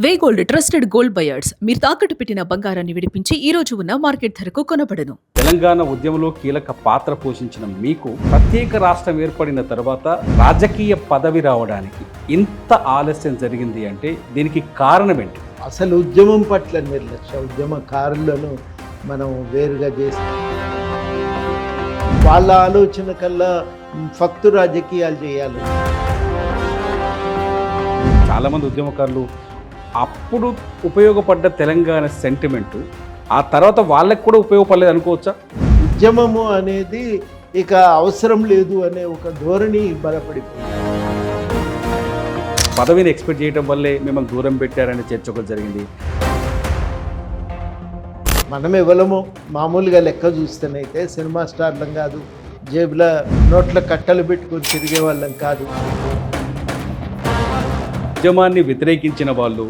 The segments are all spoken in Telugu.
వే గోల్డ్ ట్రస్టెడ్ గోల్డ్ బయర్స్ మీరు తాకట్టు పెట్టిన బంగారాన్ని విడిపించి ఈ రోజు ఉన్న మార్కెట్ ధరకు కొనబడను. తెలంగాణ ఉద్యమంలో కీలక పాత్ర పోషించిన మీకు ప్రత్యేక రాష్ట్రం ఏర్పడిన తర్వాత రాజకీయ పదవి రావడానికి ఇంత ఆలస్యం జరిగింది అంటే దీనికి కారణం ఏంటి? అసలు ఉద్యమం పట్ల నిర్లక్ష్య, ఉద్యమకారులను మనం వేరుగా చేసి వాళ్ళ ఆలోచన కల్లా ఫక్తు రాజకీయాలు చేయాలి. చాలామంది ఉద్యమకారులు అప్పుడు ఉపయోగపడ్డ తెలంగాణ సెంటిమెంటు ఆ తర్వాత వాళ్ళకి కూడా ఉపయోగపడలేదు అనుకోవచ్చా? ఉద్యమము అనేది ఇక అవసరం లేదు అనే ఒక ధోరణి బలపడిపోయింది. పదవిని ఎక్స్పెక్ట్ చేయడం వల్లే మిమ్మల్ని దూరం పెట్టారనే చర్చ ఒకటి జరిగింది. మనం ఎవరమో మామూలుగా లెక్క చూస్తేనైతే సినిమా స్టార్లం కాదు, జేబుల నోట్ల కట్టలు పెట్టుకొని తిరిగే వాళ్ళం కాదు. ఉద్యమాన్ని వ్యతిరేకించిన వాళ్ళు,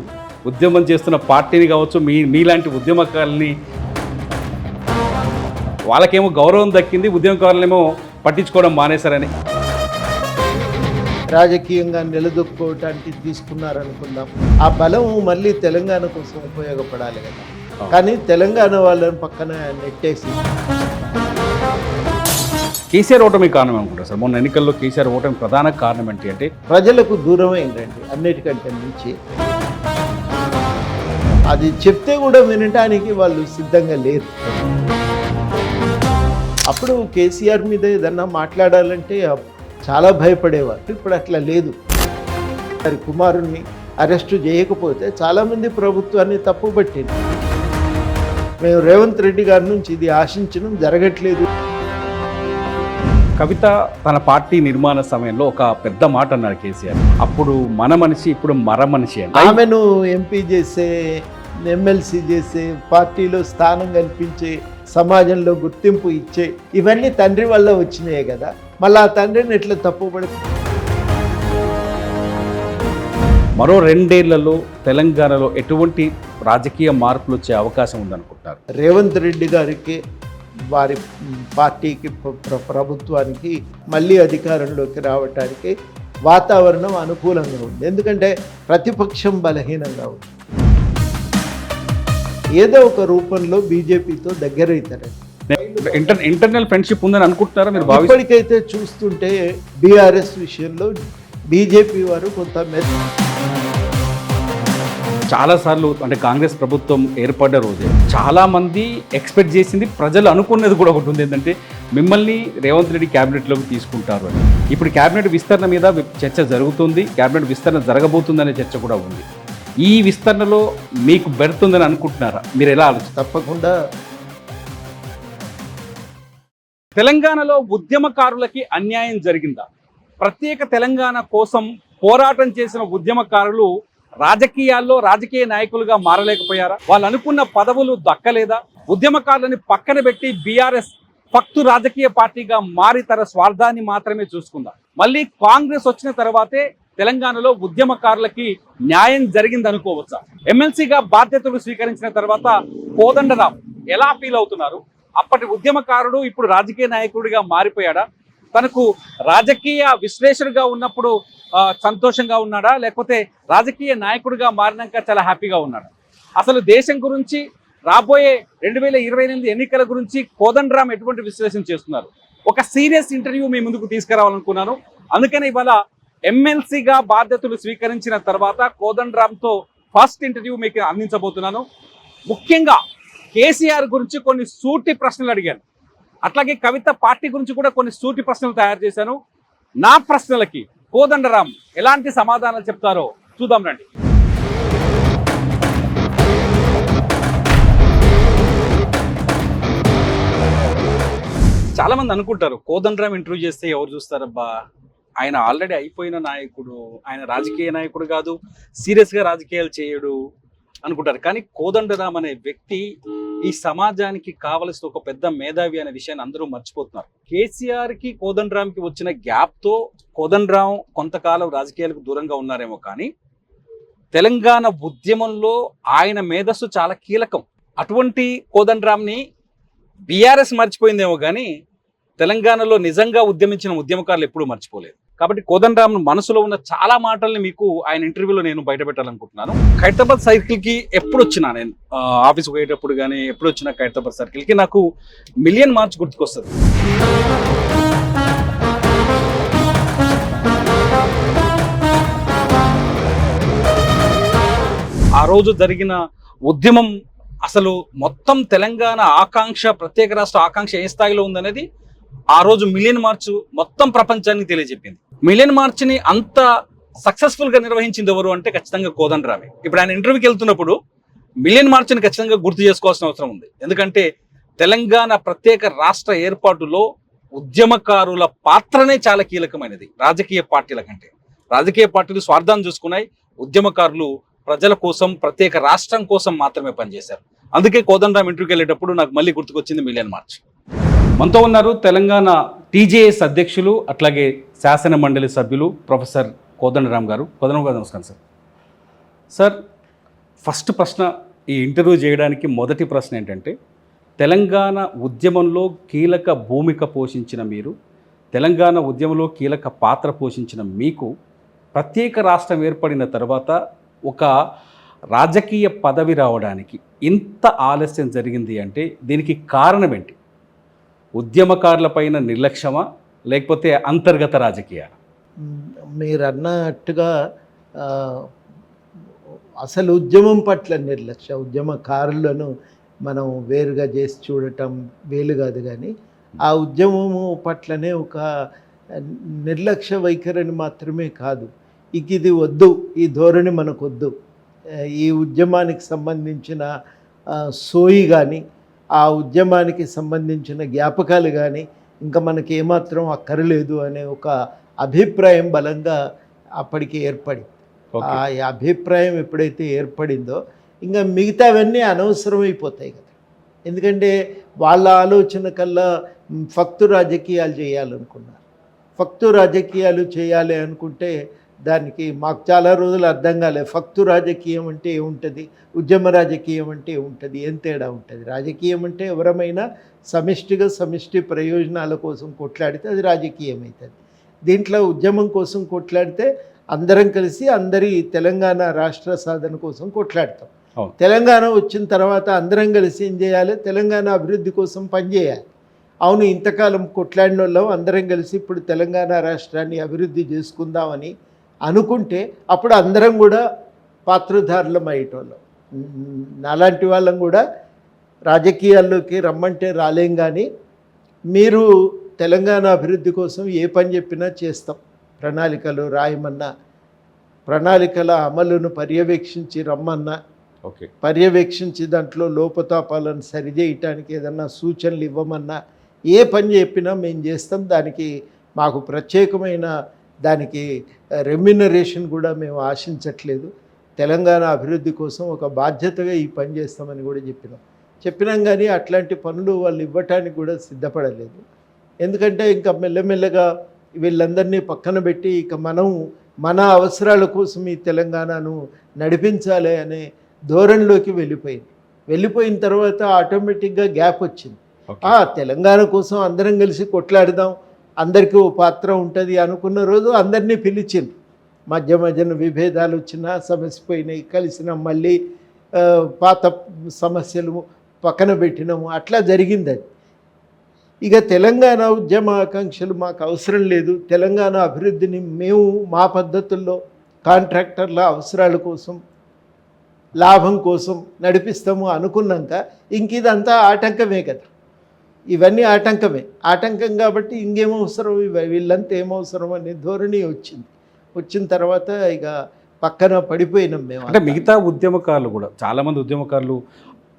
ఉద్యమం చేస్తున్న పార్టీని కావచ్చు, మీలాంటి ఉద్యమకారుల్ని వాళ్ళకేమో గౌరవం దక్కింది, ఉద్యమకారులేమో పట్టించుకోవడం మానేశారని రాజకీయంగా నిలదొక్కుకోవటానికి తీసుకున్నారనుకుందాం. ఆ బలం మళ్ళీ తెలంగాణ కోసం ఉపయోగపడాలి కదా. కానీ తెలంగాణ వాళ్ళని పక్కన నెట్టేసి కేసీఆర్ ఓటమి కారణం అనుకుంటారు సార్. మొన్న ఎన్నికల్లో కేసీఆర్ ఓటమి ప్రధాన కారణం ఏంటి అంటే ప్రజలకు దూరమైందండి అన్నిటికంటే మించి. అది చెప్తే కూడా వినటానికి వాళ్ళు సిద్ధంగా లేరు. అప్పుడు కేసీఆర్ మీద ఏదన్నా మాట్లాడాలంటే చాలా భయపడేవారు. ఇప్పుడు అట్లా లేదు. మరి కుమారుణ్ణి అరెస్టు చేయకపోతే చాలామంది ప్రభుత్వాన్ని తప్పుపట్టింది. మేము రేవంత్ రెడ్డి గారి నుంచి ఇది ఆశించడం జరగట్లేదు. కవిత తన పార్టీ నిర్మాణ సమయంలో ఒక పెద్ద మాట అన్నారు కేసీఆర్. అప్పుడు మన మనిషి, ఇప్పుడు మర మనిషి అని. ఆమెను ఎంపీ చేసే, ఎమ్మెల్సీ చేసే, పార్టీలో స్థానం కల్పించే, సమాజంలో గుర్తింపు ఇచ్చే, ఇవన్నీ తండ్రి వల్ల వచ్చినాయే కదా. మళ్ళీ ఆ తండ్రిని ఎట్లా తప్పుపడి మరో 2 ఏళ్లలో తెలంగాణలో ఎటువంటి రాజకీయ మార్పులు వచ్చే అవకాశం ఉందనుకుంటున్నారు? రేవంత్ రెడ్డి గారికి, వారి పార్టీకి, ప్రభుత్వానికి మళ్ళీ అధికారంలోకి రావటానికి వాతావరణం అనుకూలంగా ఉంది. ఎందుకంటే ప్రతిపక్షం బలహీనంగా ఉంది. ఏదో ఒక రూపంలో బీజేపీతో దగ్గరైతారండి. ఇంటర్నల్ ఫ్రెండ్షిప్ ఉందని అనుకుంటున్నారా మీరు? ఇప్పటికైతే చూస్తుంటే బీఆర్ఎస్ విషయంలో బీజేపీ వారు కొంత చాలాసార్లు అంటే కాంగ్రెస్ ప్రభుత్వం ఏర్పడ్డ రోజే చాలామంది ఎక్స్పెక్ట్ చేసింది, ప్రజలు అనుకున్నది కూడా ఒకటి ఉంది, ఏంటంటే మిమ్మల్ని రేవంత్ రెడ్డి క్యాబినెట్లోకి తీసుకుంటారు అని. ఇప్పుడు క్యాబినెట్ విస్తరణ మీద చర్చ జరుగుతుంది, క్యాబినెట్ విస్తరణ జరగబోతుందనే చర్చ కూడా ఉంది. ఈ విస్తరణలో మీకు బెడుతుందని అనుకుంటున్నారా? మీరు ఎలా ఆలోచిస్తారు? తప్పకుండా. తెలంగాణలో ఉద్యమకారులకి అన్యాయం జరిగిందా? ప్రత్యేక తెలంగాణ కోసం పోరాటం చేసిన ఉద్యమకారులు రాజకీయాల్లో రాజకీయ నాయకులుగా మారలేకపోయారా? వాళ్ళు అనుకున్న పదవులు దక్కలేదా? ఉద్యమకారులని పక్కన పెట్టి బీఆర్ఎస్ ఫక్తు రాజకీయ పార్టీగా మారి తన స్వార్థాన్ని మాత్రమే చూసుకుందా? మళ్ళీ కాంగ్రెస్ వచ్చిన తర్వాతే తెలంగాణలో ఉద్యమకారులకి న్యాయం జరిగింది అనుకోవచ్చా? ఎమ్మెల్సీగా బాధ్యతలు స్వీకరించిన తర్వాత కోదండరాం ఎలా ఫీల్ అవుతున్నారు? అప్పటి ఉద్యమకారుడు ఇప్పుడు రాజకీయ నాయకుడిగా మారిపోయాడా? తనకు రాజకీయ విశ్లేషకుడిగా ఉన్నప్పుడు సంతోషంగా ఉన్నాడా, లేకపోతే రాజకీయ నాయకుడిగా మారినాక చాలా హ్యాపీగా ఉన్నాడా? అసలు దేశం గురించి, రాబోయే 2028 ఎన్నికల గురించి కోదండరాం ఎటువంటి విశ్లేషణ చేస్తున్నారు? ఒక సీరియస్ ఇంటర్వ్యూ మీ ముందుకు తీసుకురావాలనుకున్నాను. అందుకని ఇవాళ ఎమ్మెల్సీగా బాధ్యతలు స్వీకరించిన తర్వాత కోదండరాంతో ఫస్ట్ ఇంటర్వ్యూ మీకు అందించబోతున్నాను. ముఖ్యంగా కేసీఆర్ గురించి కొన్ని సూటి ప్రశ్నలు అడిగాను. అట్లాగే కవిత పార్టీ గురించి కూడా కొన్ని సూటి ప్రశ్నలు తయారు చేశాను. నా ప్రశ్నలకి కోదండరాం ఎలాంటి సమాధానాలు చెప్తారో చూద్దాం రండి. చాలా మంది అనుకుంటారు కోదండరాం ఇంటర్వ్యూ చేస్తే ఎవరు చూస్తారబ్బా, ఆయన ఆల్రెడీ అయిపోయిన నాయకుడు, ఆయన రాజకీయ నాయకుడు కాదు, సీరియస్గా రాజకీయాలు చేయడు అనుకుంటారు. కానీ కోదండరాం అనే వ్యక్తి ఈ సమాజానికి కావలసిన ఒక పెద్ద మేధావి అనే విషయాన్ని అందరూ మర్చిపోతున్నారు. కేసీఆర్కి కోదండరాంకి వచ్చిన గ్యాప్తో కోదండరాం కొంతకాలం రాజకీయాలకు దూరంగా ఉన్నారేమో, కానీ తెలంగాణ ఉద్యమంలో ఆయన మేధస్సు చాలా కీలకం. అటువంటి కోదండరాంని బీఆర్ఎస్ మర్చిపోయిందేమో, కానీ తెలంగాణలో నిజంగా ఉద్యమించిన ఉద్యమకారులు ఎప్పుడూ మర్చిపోలేదు. కాబట్టి కోదండరామ్ మనసులో ఉన్న చాలా మాటల్ని మీకు ఆయన ఇంటర్వ్యూలో నేను బయట పెట్టాలనుకుంటున్నాను. ఖైరతాబాద్ సర్కిల్కి ఎప్పుడు వచ్చినా నేను ఆఫీస్కి పోయేటప్పుడు కానీ ఎప్పుడు వచ్చినా ఖైరతాబాద్ సర్కిల్కి నాకు మిలియన్ మార్చ్ గుర్తుకొస్తుంది. ఆ రోజు జరిగిన ఉద్యమం అసలు మొత్తం తెలంగాణ ఆకాంక్ష, ప్రత్యేక రాష్ట్ర ఆకాంక్ష ఏ స్థాయిలో ఉందనేది ఆ రోజు మిలియన్ మార్చ్ మొత్తం ప్రపంచానికి తెలియజెప్పింది. మిలియన్ మార్చ్ని అంత సక్సెస్ఫుల్గా నిర్వహించింది ఎవరు అంటే ఖచ్చితంగా కోదండరామే. ఇప్పుడు ఆయన ఇంటర్వ్యూకి వెళ్తున్నప్పుడు మిలియన్ మార్చ్ని ఖచ్చితంగా గుర్తు చేసుకోవాల్సిన అవసరం ఉంది. ఎందుకంటే తెలంగాణ ప్రత్యేక రాష్ట్ర ఏర్పాటులో ఉద్యమకారుల పాత్రనే చాలా కీలకమైనది రాజకీయ పార్టీల కంటే. రాజకీయ పార్టీలు స్వార్థాన్ని చూసుకున్నాయి, ఉద్యమకారులు ప్రజల కోసం, ప్రత్యేక రాష్ట్రం కోసం మాత్రమే పనిచేశారు. అందుకే కోదండరామ్ ఇంటర్వ్యూకి వెళ్ళేటప్పుడు నాకు మళ్ళీ గుర్తుకొచ్చింది మిలియన్ మార్చ్. మనతో ఉన్నారు తెలంగాణ టీజేఎస్ అధ్యక్షులు, అట్లాగే శాసన మండలి సభ్యులు ప్రొఫెసర్ కోదండరామ్ గారు. కోదండరామ్ గారు నమస్కారం సార్. సార్, ఫస్ట్ ప్రశ్న, ఈ ఇంటర్వ్యూ చేయడానికి మొదటి ప్రశ్న ఏంటంటే, తెలంగాణ ఉద్యమంలో కీలక భూమిక పోషించిన మీరు, తెలంగాణ ఉద్యమంలో కీలక పాత్ర పోషించిన మీకు ప్రత్యేక రాష్ట్రం ఏర్పడిన తర్వాత ఒక రాజకీయ పదవి రావడానికి ఇంత ఆలస్యం జరిగింది అంటే దీనికి కారణం ఏంటి? ఉద్యమకారులపైన నిర్లక్ష్యమా, లేకపోతే అంతర్గత రాజకీయాలు? మీరు అన్నట్టుగా అసలు ఉద్యమం పట్ల నిర్లక్ష్యం, ఉద్యమకారులను మనం వేరుగా చేసి చూడటం వేలు కాదు, కానీ ఆ ఉద్యమము పట్లనే ఒక నిర్లక్ష్య వైఖరిని మాత్రమే కాదు, ఇక ఇది వద్దు, ఈ ధోరణి మనకు వద్దు, ఈ ఉద్యమానికి సంబంధించిన సోయి కానీ, ఆ ఉద్యమానికి సంబంధించిన జ్ఞాపకాలు కానీ ఇంకా మనకి ఏమాత్రం అక్కర్లేదు అనే ఒక అభిప్రాయం బలంగా అప్పటికి ఏర్పడింది. ఆ అభిప్రాయం ఎప్పుడైతే ఏర్పడిందో ఇంకా మిగతావన్నీ అనవసరమైపోతాయి కదా. ఎందుకంటే వాళ్ళ ఆలోచన కల్లా ఫక్తు రాజకీయాలు చేయాలనుకున్నారు. ఫక్తు రాజకీయాలు చేయాలి అనుకుంటే దానికి మాకు చాలా రోజులు అర్థం కాలేదు. ఫక్తు రాజకీయం అంటే ఏముంటుంది, ఉద్యమ రాజకీయం అంటే ఏముంటుంది, ఏం తేడా ఉంటుంది? రాజకీయం అంటే ఎవరమైనా సమిష్టి ప్రయోజనాల కోసం కొట్లాడితే అది రాజకీయం అవుతుంది. దీంట్లో ఉద్యమం కోసం కొట్లాడితే అందరం కలిసి అందరి తెలంగాణ రాష్ట్ర సాధన కోసం కొట్లాడతాం. తెలంగాణ వచ్చిన తర్వాత అందరం కలిసి ఏం చేయాలి? తెలంగాణ అభివృద్ధి కోసం పనిచేయాలి. అవును, ఇంతకాలం కొట్లాడిన వాళ్ళం అందరం కలిసి ఇప్పుడు తెలంగాణ రాష్ట్రాన్ని అభివృద్ధి చేసుకుందామని అనుకుంటే అప్పుడు అందరం కూడా పాత్రధారులం అయ్యేటోళ్ళం. అలాంటి వాళ్ళం కూడా రాజకీయాల్లోకి రమ్మంటే రాలేం, కానీ మీరు తెలంగాణ అభివృద్ధి కోసం ఏ పని చెప్పినా చేస్తాం. ప్రణాళికలు రాయమన్నా, ప్రణాళికల అమలును పర్యవేక్షించి రమ్మన్నా, పర్యవేక్షించి దాంట్లో లోపతాపాలను సరిచేయటానికి ఏదన్నా సూచనలు ఇవ్వమన్నా, ఏ పని చెప్పినా మేము చేస్తాం. దానికి మాకు ప్రత్యేకమైన దానికి రెమ్యునరేషన్ కూడా మేము ఆశించట్లేదు. తెలంగాణ అభివృద్ధి కోసం ఒక బాధ్యతగా ఈ పని చేస్తామని కూడా చెప్పినాం కానీ అట్లాంటి పనులు వాళ్ళు ఇవ్వటానికి కూడా సిద్ధపడలేదు. ఎందుకంటే ఇంకా మెల్లమెల్లగా వీళ్ళందరినీ పక్కన పెట్టి ఇక మనం మన అవసరాల కోసం ఈ తెలంగాణను నడిపించాలి అనే ధోరణిలోకి వెళ్ళిపోయిన తర్వాత ఆటోమేటిక్గా గ్యాప్ వచ్చింది. తెలంగాణ కోసం అందరం కలిసి కొట్లాడదాం, అందరికీ ఓ పాత్ర ఉంటుంది అనుకున్న రోజు అందరినీ పిలిచిండ్రు. మధ్యన విభేదాలు వచ్చినా సమసిపోయినాయి, కలిసినాం, మళ్ళీ పాత సమస్యలు పక్కన పెట్టినాము, అట్లా జరిగింది. అది ఇక తెలంగాణ ఉద్యమ ఆకాంక్షలు మాకు అవసరం లేదు, తెలంగాణ అభివృద్ధిని మేము మా పద్ధతుల్లో కాంట్రాక్టర్ల అవసరాల కోసం లాభం కోసం నడిపిస్తాము అనుకున్నాక ఇంక ఇదంతా ఆటంకమే కదా. ఇవన్నీ ఆటంకం కాబట్టి ఇంకేం అవసరం, వీళ్ళంతా ఏమవసరం అనే ధోరణి వచ్చిన తర్వాత ఇక పక్కన పడిపోయినాం మేము. అంటే మిగతా ఉద్యమకారులు కూడా, చాలామంది ఉద్యమకారులు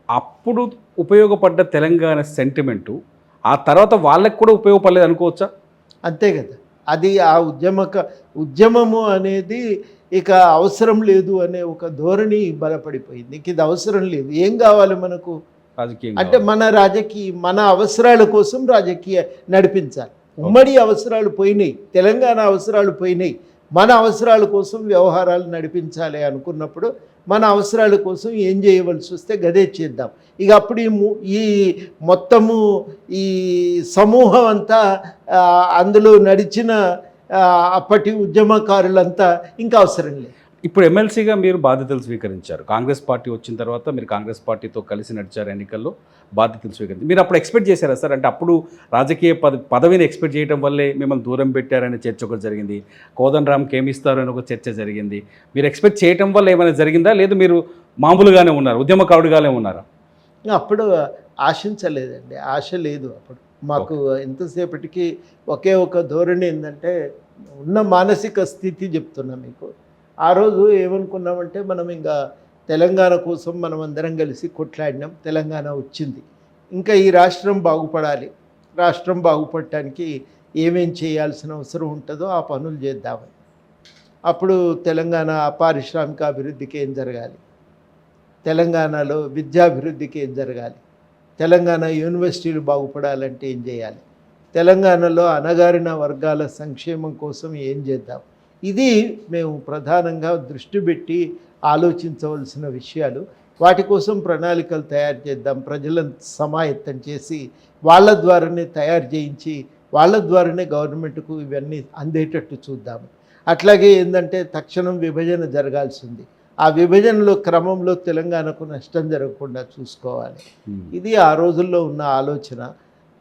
అప్పుడు ఉపయోగపడ్డ తెలంగాణ సెంటిమెంటు ఆ తర్వాత వాళ్ళకి కూడా ఉపయోగపడలేదు అనుకోవచ్చా? అంతే కదా. అది ఆ ఉద్యమము అనేది ఇక అవసరం లేదు అనే ఒక ధోరణి బలపడిపోయింది. ఇంక ఇది అవసరం లేదు, ఏం కావాలి మనకు అంటే మన అవసరాల కోసం రాజకీయ నడిపించాలి. ఉమ్మడి అవసరాలు పోయినాయి, తెలంగాణ అవసరాలు పోయినాయి, మన అవసరాల కోసం వ్యవహారాలు నడిపించాలి అనుకున్నప్పుడు మన అవసరాల కోసం ఏం చేయవలసి వస్తే గదే చేద్దాం. ఇక అప్పుడు ఈ మొత్తము ఈ సమూహం అంతా అందులో నడిచిన అప్పటి ఉద్యమకారులంతా ఇంకా అవసరం లేదు. ఇప్పుడు ఎమ్మెల్సీగా మీరు బాధ్యతలు స్వీకరించారు. కాంగ్రెస్ పార్టీ వచ్చిన తర్వాత మీరు కాంగ్రెస్ పార్టీతో కలిసి నడిచారు ఎన్నికల్లో, బాధ్యతలు స్వీకరించారు. మీరు అప్పుడు ఎక్స్పెక్ట్ చేశారా సార్? అంటే అప్పుడు రాజకీయ పదవిని ఎక్స్పెక్ట్ చేయడం వల్లే మిమ్మల్ని దూరం పెట్టారనే చర్చ ఒకటి జరిగింది. కోదండరామ్కి ఏమి ఇస్తారు అని ఒక చర్చ జరిగింది. మీరు ఎక్స్పెక్ట్ చేయడం వల్ల ఏమైనా జరిగిందా, లేదు మీరు మామూలుగానే ఉన్నారు, ఉద్యమకారుడుగానే ఉన్నారా? అప్పుడు ఆశించలేదండి, ఆశ లేదు అప్పుడు మాకు. ఎంతసేపటికి ఒకే ఒక ధోరణి ఏంటంటే, ఉన్న మానసిక స్థితి చెప్తున్నా మీకు. ఆ రోజు ఏమనుకున్నామంటే, మనం ఇంకా తెలంగాణ కోసం మనం అందరం కలిసి కొట్లాడినాం, తెలంగాణ వచ్చింది, ఇంకా ఈ రాష్ట్రం బాగుపడాలి, రాష్ట్రం బాగుపడటానికి ఏమేం చేయాల్సిన అవసరం ఉంటుందో ఆ పనులు చేద్దామని. అప్పుడు తెలంగాణ పారిశ్రామిక అభివృద్ధికి ఏం జరగాలి, తెలంగాణలో విద్యాభివృద్ధికి ఏం జరగాలి, తెలంగాణ యూనివర్సిటీలు బాగుపడాలంటే ఏం చేయాలి, తెలంగాణలో అణగారిన వర్గాల సంక్షేమం కోసం ఏం చేద్దాం, ఇది మేము ప్రధానంగా దృష్టి పెట్టి ఆలోచించవలసిన విషయాలు. వాటి కోసం ప్రణాళికలు తయారు చేద్దాం, ప్రజలను సమాయత్తం చేసి వాళ్ళ ద్వారానే తయారు చేయించి వాళ్ళ ద్వారానే గవర్నమెంట్కు ఇవన్నీ అందేటట్టు చూద్దాము. అట్లాగే ఏంటంటే, తక్షణం విభజన జరగాల్సింది, ఆ విభజనలో క్రమంలో తెలంగాణకు నష్టం జరగకుండా చూసుకోవాలి. ఇది ఆ రోజుల్లో ఉన్న ఆలోచన.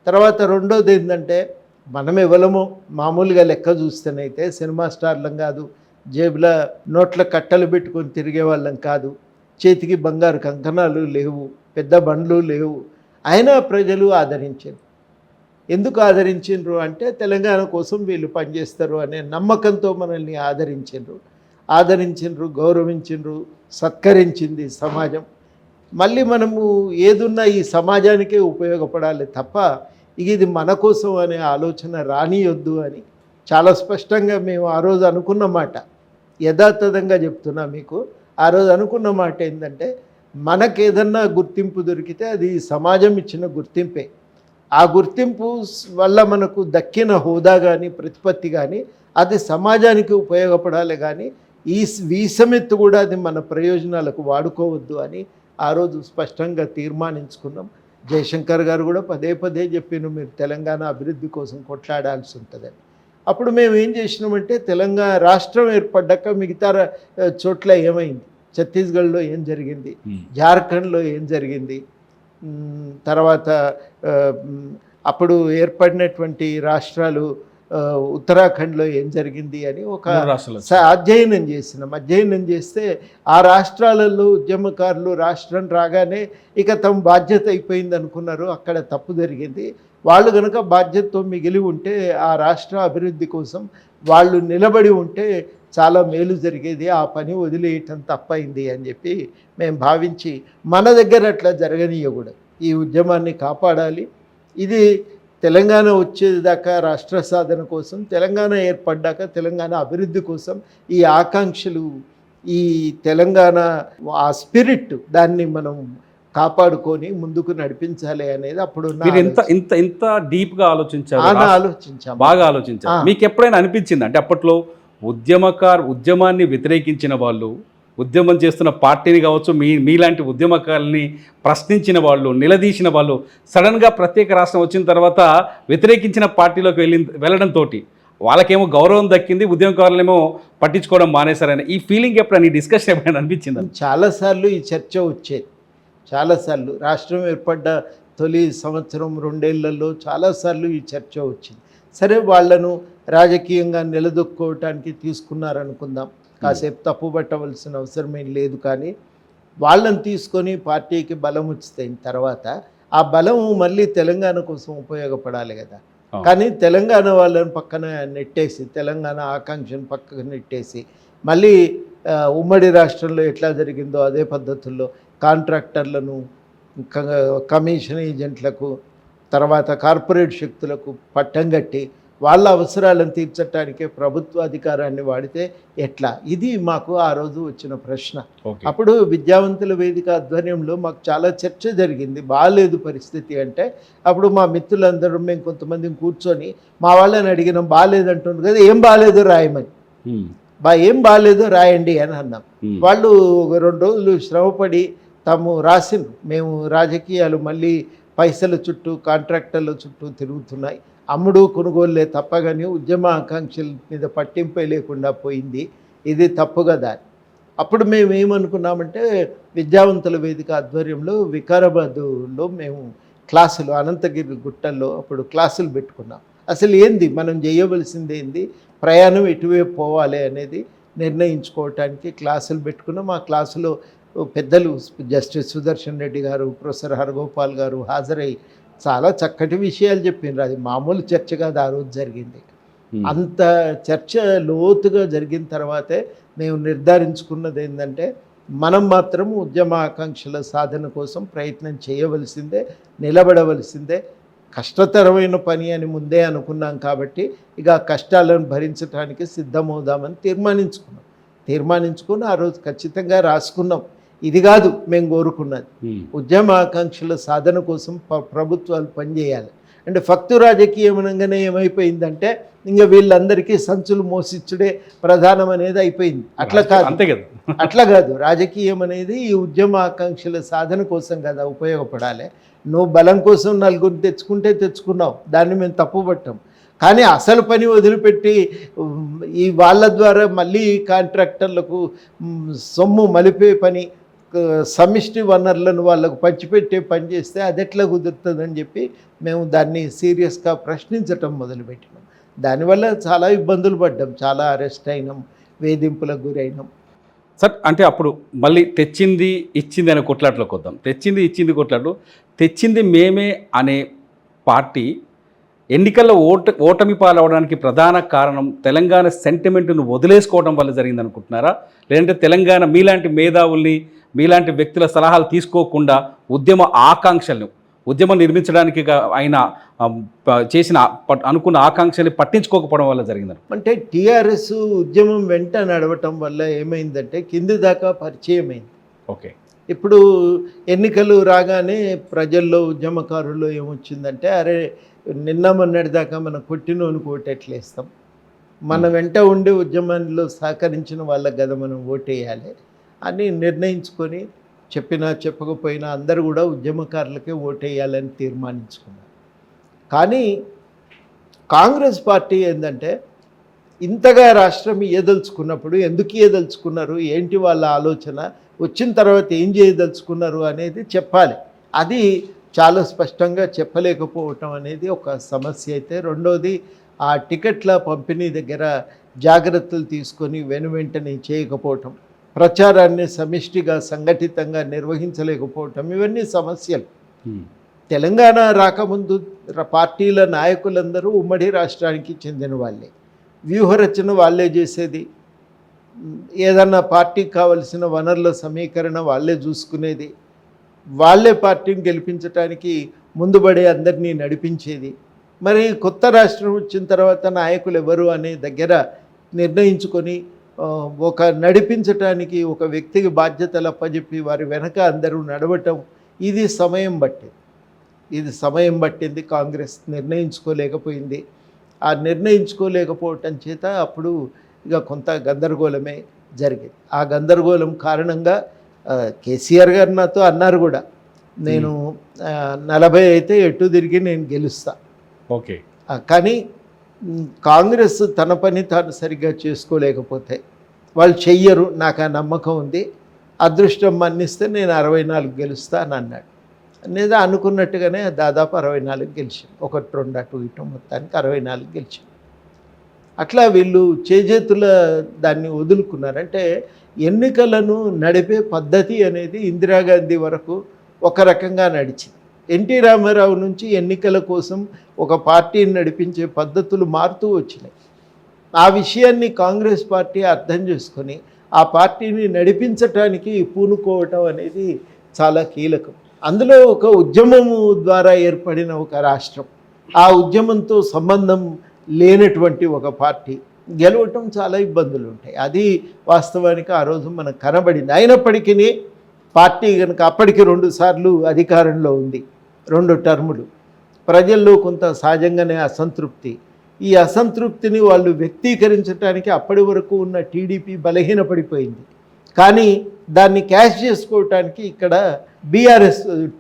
తర్వాత రెండోది ఏంటంటే, మనం ఎవరమో మామూలుగా లెక్క చూస్తేనైతే సినిమా స్టార్లం కాదు, జేబుల నోట్ల కట్టలు పెట్టుకొని తిరిగే వాళ్ళం కాదు, చేతికి బంగారు కంకణాలు లేవు, పెద్ద బండ్లు లేవు. అయినా ప్రజలు ఆదరించారు. ఎందుకు ఆదరించిండ్రు అంటే, తెలంగాణ కోసం వీళ్ళు పనిచేస్తారు అనే నమ్మకంతో మనల్ని ఆదరించిండ్రు, గౌరవించిండ్రు, సత్కరించింది సమాజం. మళ్ళీ మనము ఏదున్నా ఈ సమాజానికే ఉపయోగపడాలి తప్ప ఇది మన కోసం అనే ఆలోచన రానియొద్దు అని చాలా స్పష్టంగా మేము ఆ రోజు అనుకున్న మాట. యథాతథంగా చెప్తున్నా మీకు, ఆ రోజు అనుకున్న మాట ఏంటంటే, మనకేదన్నా గుర్తింపు దొరికితే అది సమాజం ఇచ్చిన గుర్తింపే. ఆ గుర్తింపు వల్ల మనకు దక్కిన హోదా కానీ ప్రతిపత్తి కానీ అది సమాజానికి ఉపయోగపడాలి, కానీ ఈ వీసమెత్తు కూడా అది మన ప్రయోజనాలకు వాడుకోవద్దు అని ఆ రోజు స్పష్టంగా తీర్మానించుకున్నాం. జయశంకర్ గారు కూడా పదే పదే చెప్పిన, మీరు తెలంగాణ అభివృద్ధి కోసం కొట్లాడాల్సి ఉంటుందని. అప్పుడు మేము ఏం చేసినామంటే, తెలంగాణ రాష్ట్రం ఏర్పడ్డాక మిగతా చోట్ల ఏమైంది, ఛత్తీస్గఢ్లో ఏం జరిగింది, జార్ఖండ్లో ఏం జరిగింది, తర్వాత అప్పుడు ఏర్పడినటువంటి రాష్ట్రాలు ఉత్తరాఖండ్లో ఏం జరిగింది అని ఒక అధ్యయనం చేసినాం. అధ్యయనం చేస్తే ఆ రాష్ట్రాలలో ఉద్యమకారులు రాష్ట్రం రాగానే ఇక తమ బాధ్యత అయిపోయింది అనుకున్నారు. అక్కడ తప్పు జరిగింది. వాళ్ళు కనుక బాధ్యతతో మిగిలి ఉంటే, ఆ రాష్ట్ర అభివృద్ధి కోసం వాళ్ళు నిలబడి ఉంటే చాలా మేలు జరిగేది, ఆ పని వదిలేయటం తప్పైంది అని చెప్పి మేము భావించి, మన దగ్గర అట్లా జరగనీయకూడదు, ఈ ఉద్యమాన్ని కాపాడాలి. ఇది తెలంగాణ వచ్చేదాకా రాష్ట్ర సాధన కోసం, తెలంగాణ ఏర్పడ్డాక తెలంగాణ అభివృద్ధి కోసం ఈ ఆకాంక్షలు, ఈ తెలంగాణ ఆ స్పిరిట్, దాన్ని మనం కాపాడుకొని ముందుకు నడిపించాలి అనేది అప్పుడు ఇంత డీప్గా ఆలోచించాం, బాగా ఆలోచించారు. మీకు ఎప్పుడైనా అనిపించింది అంటే, అప్పట్లో ఉద్యమాన్ని వ్యతిరేకించిన వాళ్ళు, ఉద్యమం చేస్తున్న పార్టీని కావచ్చు, మీలాంటి ఉద్యమకారుల్ని ప్రశ్నించిన వాళ్ళు, నిలదీసిన వాళ్ళు సడన్గా ప్రత్యేక రాష్ట్రం వచ్చిన తర్వాత వ్యతిరేకించిన పార్టీలోకి వెళ్ళడంతో వాళ్ళకేమో గౌరవం దక్కింది, ఉద్యమకారులేమో పట్టించుకోవడం మానేశారని ఈ ఫీలింగ్ ఎప్పుడైనా, ఈ డిస్కషన్ ఎప్పుడైనా అనిపించింది? చాలాసార్లు ఈ చర్చ వచ్చేది, చాలాసార్లు రాష్ట్రం ఏర్పడ్డ తొలి సంవత్సరం 2 ఏళ్లలో చాలాసార్లు ఈ చర్చ వచ్చింది. సరే, వాళ్ళను రాజకీయంగా నిలదొక్కుకోవటానికి తీసుకున్నారనుకుందాం, కాసేపు తప్పు పట్టవలసిన అవసరమేం లేదు. కానీ వాళ్ళని తీసుకొని పార్టీకి బలం వచ్చిన తర్వాత ఆ బలము మళ్ళీ తెలంగాణ కోసం ఉపయోగపడాలి కదా. కానీ తెలంగాణ వాళ్ళని పక్కన నెట్టేసి, తెలంగాణ ఆకాంక్షను పక్కన నెట్టేసి, మళ్ళీ ఉమ్మడి రాష్ట్రంలో ఎట్లా జరిగిందో అదే పద్ధతుల్లో కాంట్రాక్టర్లను, కమిషన్ ఏజెంట్లకు, తర్వాత కార్పొరేట్ శక్తులకు పట్టం కట్టి వాళ్ళ అవసరాలను తీర్చడానికే ప్రభుత్వ అధికారాన్ని వాడితే ఎట్లా, ఇది మాకు ఆ రోజు వచ్చిన ప్రశ్న. అప్పుడు విద్యావంతుల వేదిక ఆధ్వర్యంలో మాకు చాలా చర్చ జరిగింది. బాగాలేదు పరిస్థితి అంటే, అప్పుడు మా మిత్రులందరూ మేము కొంతమందిని కూర్చొని మా వాళ్ళని అడిగినాం, బాగాలేదంటున్నారు కదా, ఏం బాగాలేదో రాయమని, ఏం బాగాలేదో రాయండి అని అన్నాం. వాళ్ళు 2 రోజులు శ్రమపడి తాము రాసిండ్రు. మేము రాజకీయాలు మళ్ళీ పైసల చుట్టూ, కాంట్రాక్టర్ల చుట్టూ తిరుగుతున్నాయి, అమ్ముడు కొనుగోలులే తప్ప కానీ ఉద్యమ ఆకాంక్షల మీద పట్టింపే లేకుండా పోయింది. ఇది తప్పుగా దారి. అప్పుడు మేము ఏమనుకున్నామంటే విద్యావంతుల వేదిక ఆధ్వర్యంలో వికారాబాదులో మేము క్లాసులు అనంతగిరి గుట్టల్లో అప్పుడు క్లాసులు పెట్టుకున్నాం. అసలు ఏంది మనం చేయవలసింది ఏంది, ప్రయాణం ఎటువైపు పోవాలి అనేది నిర్ణయించుకోవటానికి క్లాసులు పెట్టుకున్నాం. ఆ క్లాసులో పెద్దలు జస్టిస్ సుదర్శన్ రెడ్డి గారు, ప్రొఫెసర్ హరగోపాల్ గారు హాజరై చాలా చక్కటి విషయాలు చెప్పిండ్రు. అది మామూలు చర్చ కాదు, ఆ రోజు జరిగింది. అంత చర్చ లోతుగా జరిగిన తర్వాతే మేము నిర్ధారించుకున్నది ఏంటంటే మనం మాత్రం ఉద్యమ ఆకాంక్షల సాధన కోసం ప్రయత్నం చేయవలసిందే, నిలబడవలసిందే. కష్టతరమైన పని అని ముందే అనుకున్నాం కాబట్టి ఇక ఆ కష్టాలను భరించడానికి సిద్ధమవుదామని తీర్మానించుకుని ఆ రోజు ఖచ్చితంగా రాసుకున్నాం. ఇది కాదు మేము కోరుకున్నది, ఉద్యమ ఆకాంక్షల సాధన కోసం ప్రభుత్వాలు పనిచేయాలి. అంటే ఫక్తు రాజకీయం అనగానే ఏమైపోయిందంటే ఇంకా వీళ్ళందరికీ సంచులు మోసిచ్చుడే ప్రధానం అనేది అయిపోయింది. అట్లా కాదు. రాజకీయం అనేది ఈ ఉద్యమ ఆకాంక్షల సాధన కోసం కదా ఉపయోగపడాలి. నువ్వు బలం కోసం నలుగురిని తెచ్చుకున్నావు, దాన్ని మేము తప్పుపట్టాం. కానీ అసలు పని వదిలిపెట్టి ఈ వాళ్ళ ద్వారా మళ్ళీ కాంట్రాక్టర్లకు సొమ్ము మలిపే పని, సమిష్టి వనరులను వాళ్ళకు పంచిపెట్టే పని చేస్తే అది ఎట్లా కుదురుతుందని చెప్పి మేము దాన్ని సీరియస్గా ప్రశ్నించటం మొదలుపెట్టినాం. దానివల్ల చాలా ఇబ్బందులు పడ్డాం, చాలా అరెస్ట్ అయినాం, వేధింపులకు గురైనాం. సార్ అంటే అప్పుడు మళ్ళీ తెచ్చింది ఇచ్చింది అనే కొట్లాట్లోకి వద్దాం. ఇచ్చింది కొట్లాట్లు. తెచ్చింది మేమే అనే పార్టీ ఎన్నికల్లో ఓటమి పాలవడానికి ప్రధాన కారణం తెలంగాణ సెంటిమెంట్ను వదిలేసుకోవడం వల్ల జరిగింది అనుకుంటున్నారా? లేదంటే తెలంగాణ మీలాంటి మేధావుల్ని, మీలాంటి వ్యక్తుల సలహాలు తీసుకోకుండా ఉద్యమం నిర్మించడానికి ఆయన చేసిన అనుకున్న ఆకాంక్షల్ని పట్టించుకోకపోవడం వల్ల జరిగిందని? అంటే టీఆర్ఎస్ ఉద్యమం వెంట నడవటం వల్ల ఏమైందంటే కింది దాకా పరిచయం అయింది. ఓకే. ఇప్పుడు ఎన్నికలు రాగానే ప్రజల్లో ఉద్యమకారుల్లో ఏమొచ్చిందంటే అరే నిన్న మొన్నటి దాకా మనం కొట్టినోనికి ఓటెట్లేస్తాం, మన వెంట ఉండే ఉద్యమంలో సహకరించిన వాళ్ళకి కదా మనం ఓటేయాలి అని నిర్ణయించుకొని చెప్పినా చెప్పకపోయినా అందరూ కూడా ఉద్యమకారులకే ఓటేయాలని తీర్మానించుకున్నారు. కానీ కాంగ్రెస్ పార్టీ ఏంటంటే ఇంతగా రాష్ట్రం ఇయ్యదలుచుకున్నప్పుడు ఎందుకు ఇయ్యదలుచుకున్నారు, ఏంటి వాళ్ళ ఆలోచన, వచ్చిన తర్వాత ఏం చేయదలుచుకున్నారు అనేది చెప్పాలి. అది చాలా స్పష్టంగా చెప్పలేకపోవటం అనేది ఒక సమస్య అయితే. రెండోది ఆ టికెట్ల పంపిణీ దగ్గర జాగ్రత్తలు తీసుకొని వెనువెంటనే చేయకపోవటం, ప్రచారాన్ని సమిష్టిగా సంఘటితంగా నిర్వహించలేకపోవటం, ఇవన్నీ సమస్యలు. తెలంగాణ రాకముందు పార్టీల నాయకులందరూ ఉమ్మడి రాష్ట్రానికి చెందిన వాళ్ళే, వ్యూహరచన వాళ్ళే చేసేది, ఏదన్నా పార్టీకి కావలసిన వనరుల సమీకరణ వాళ్ళే చూసుకునేది, వాళ్ళే పార్టీని గెలిపించడానికి ముందుబడే అందరినీ నడిపించేది. మరి కొత్త రాష్ట్రం వచ్చిన తర్వాత నాయకులు ఎవరు అనే దగ్గర నిర్ణయించుకొని ఒక నడిపించటానికి ఒక వ్యక్తికి బాధ్యతలు అప్పచెప్పి వారి వెనక అందరూ నడవటం, ఇది సమయం పట్టింది. కాంగ్రెస్ నిర్ణయించుకోలేకపోయింది. ఆ నిర్ణయించుకోలేకపోవటం చేత అప్పుడు ఇక కొంత గందరగోళమే జరిగింది. ఆ గందరగోళం కారణంగా కేసీఆర్ గారు నాతో అన్నారు కూడా, నేను 40 అయితే ఎటు తిరిగి నేను గెలుస్తా. ఓకే. కానీ కాంగ్రెస్ తన పని తాను సరిగ్గా చేసుకోలేకపోతే వాళ్ళు చెయ్యరు, నాకు ఆ నమ్మకం ఉంది, అదృష్టం మన్నిస్తే నేను 64 గెలుస్తా అని అన్నాడు. అనేది అనుకున్నట్టుగానే దాదాపు 64 గెలిచాం. 1-2 అటు ఇటు మొత్తానికి 64 గెలిచాం. అట్లా వీళ్ళు చేజేతుల దాన్ని వదులుకున్నారు. అంటే ఎన్నికలను నడిపే పద్ధతి అనేది ఇందిరాగాంధీ వరకు ఒక రకంగా నడిచింది. ఎన్టీ రామారావు నుంచి ఎన్నికల కోసం ఒక పార్టీని నడిపించే పద్ధతులు మారుతూ వచ్చినాయి. ఆ విషయాన్ని కాంగ్రెస్ పార్టీ అర్థం చేసుకొని ఆ పార్టీని నడిపించటానికి పూనుకోవటం అనేది చాలా కీలకం. అందులో ఒక ఉద్యమము ద్వారా ఏర్పడిన ఒక రాష్ట్రం, ఆ ఉద్యమంతో సంబంధం లేనటువంటి ఒక పార్టీ గెలవటం చాలా ఇబ్బందులు ఉంటాయి. అది వాస్తవానికి ఆ రోజు మనకు కనబడింది. అయినప్పటికీ పార్టీ కనుక అప్పటికి 2 సార్లు అధికారంలో ఉంది, 2 టర్ములు, ప్రజల్లో కొంత సహజంగానే అసంతృప్తి. ఈ అసంతృప్తిని వాళ్ళు వ్యక్తీకరించడానికి అప్పటి వరకు ఉన్న టీడీపీ బలహీనపడిపోయింది. కానీ దాన్ని క్యాష్ చేసుకోవటానికి ఇక్కడ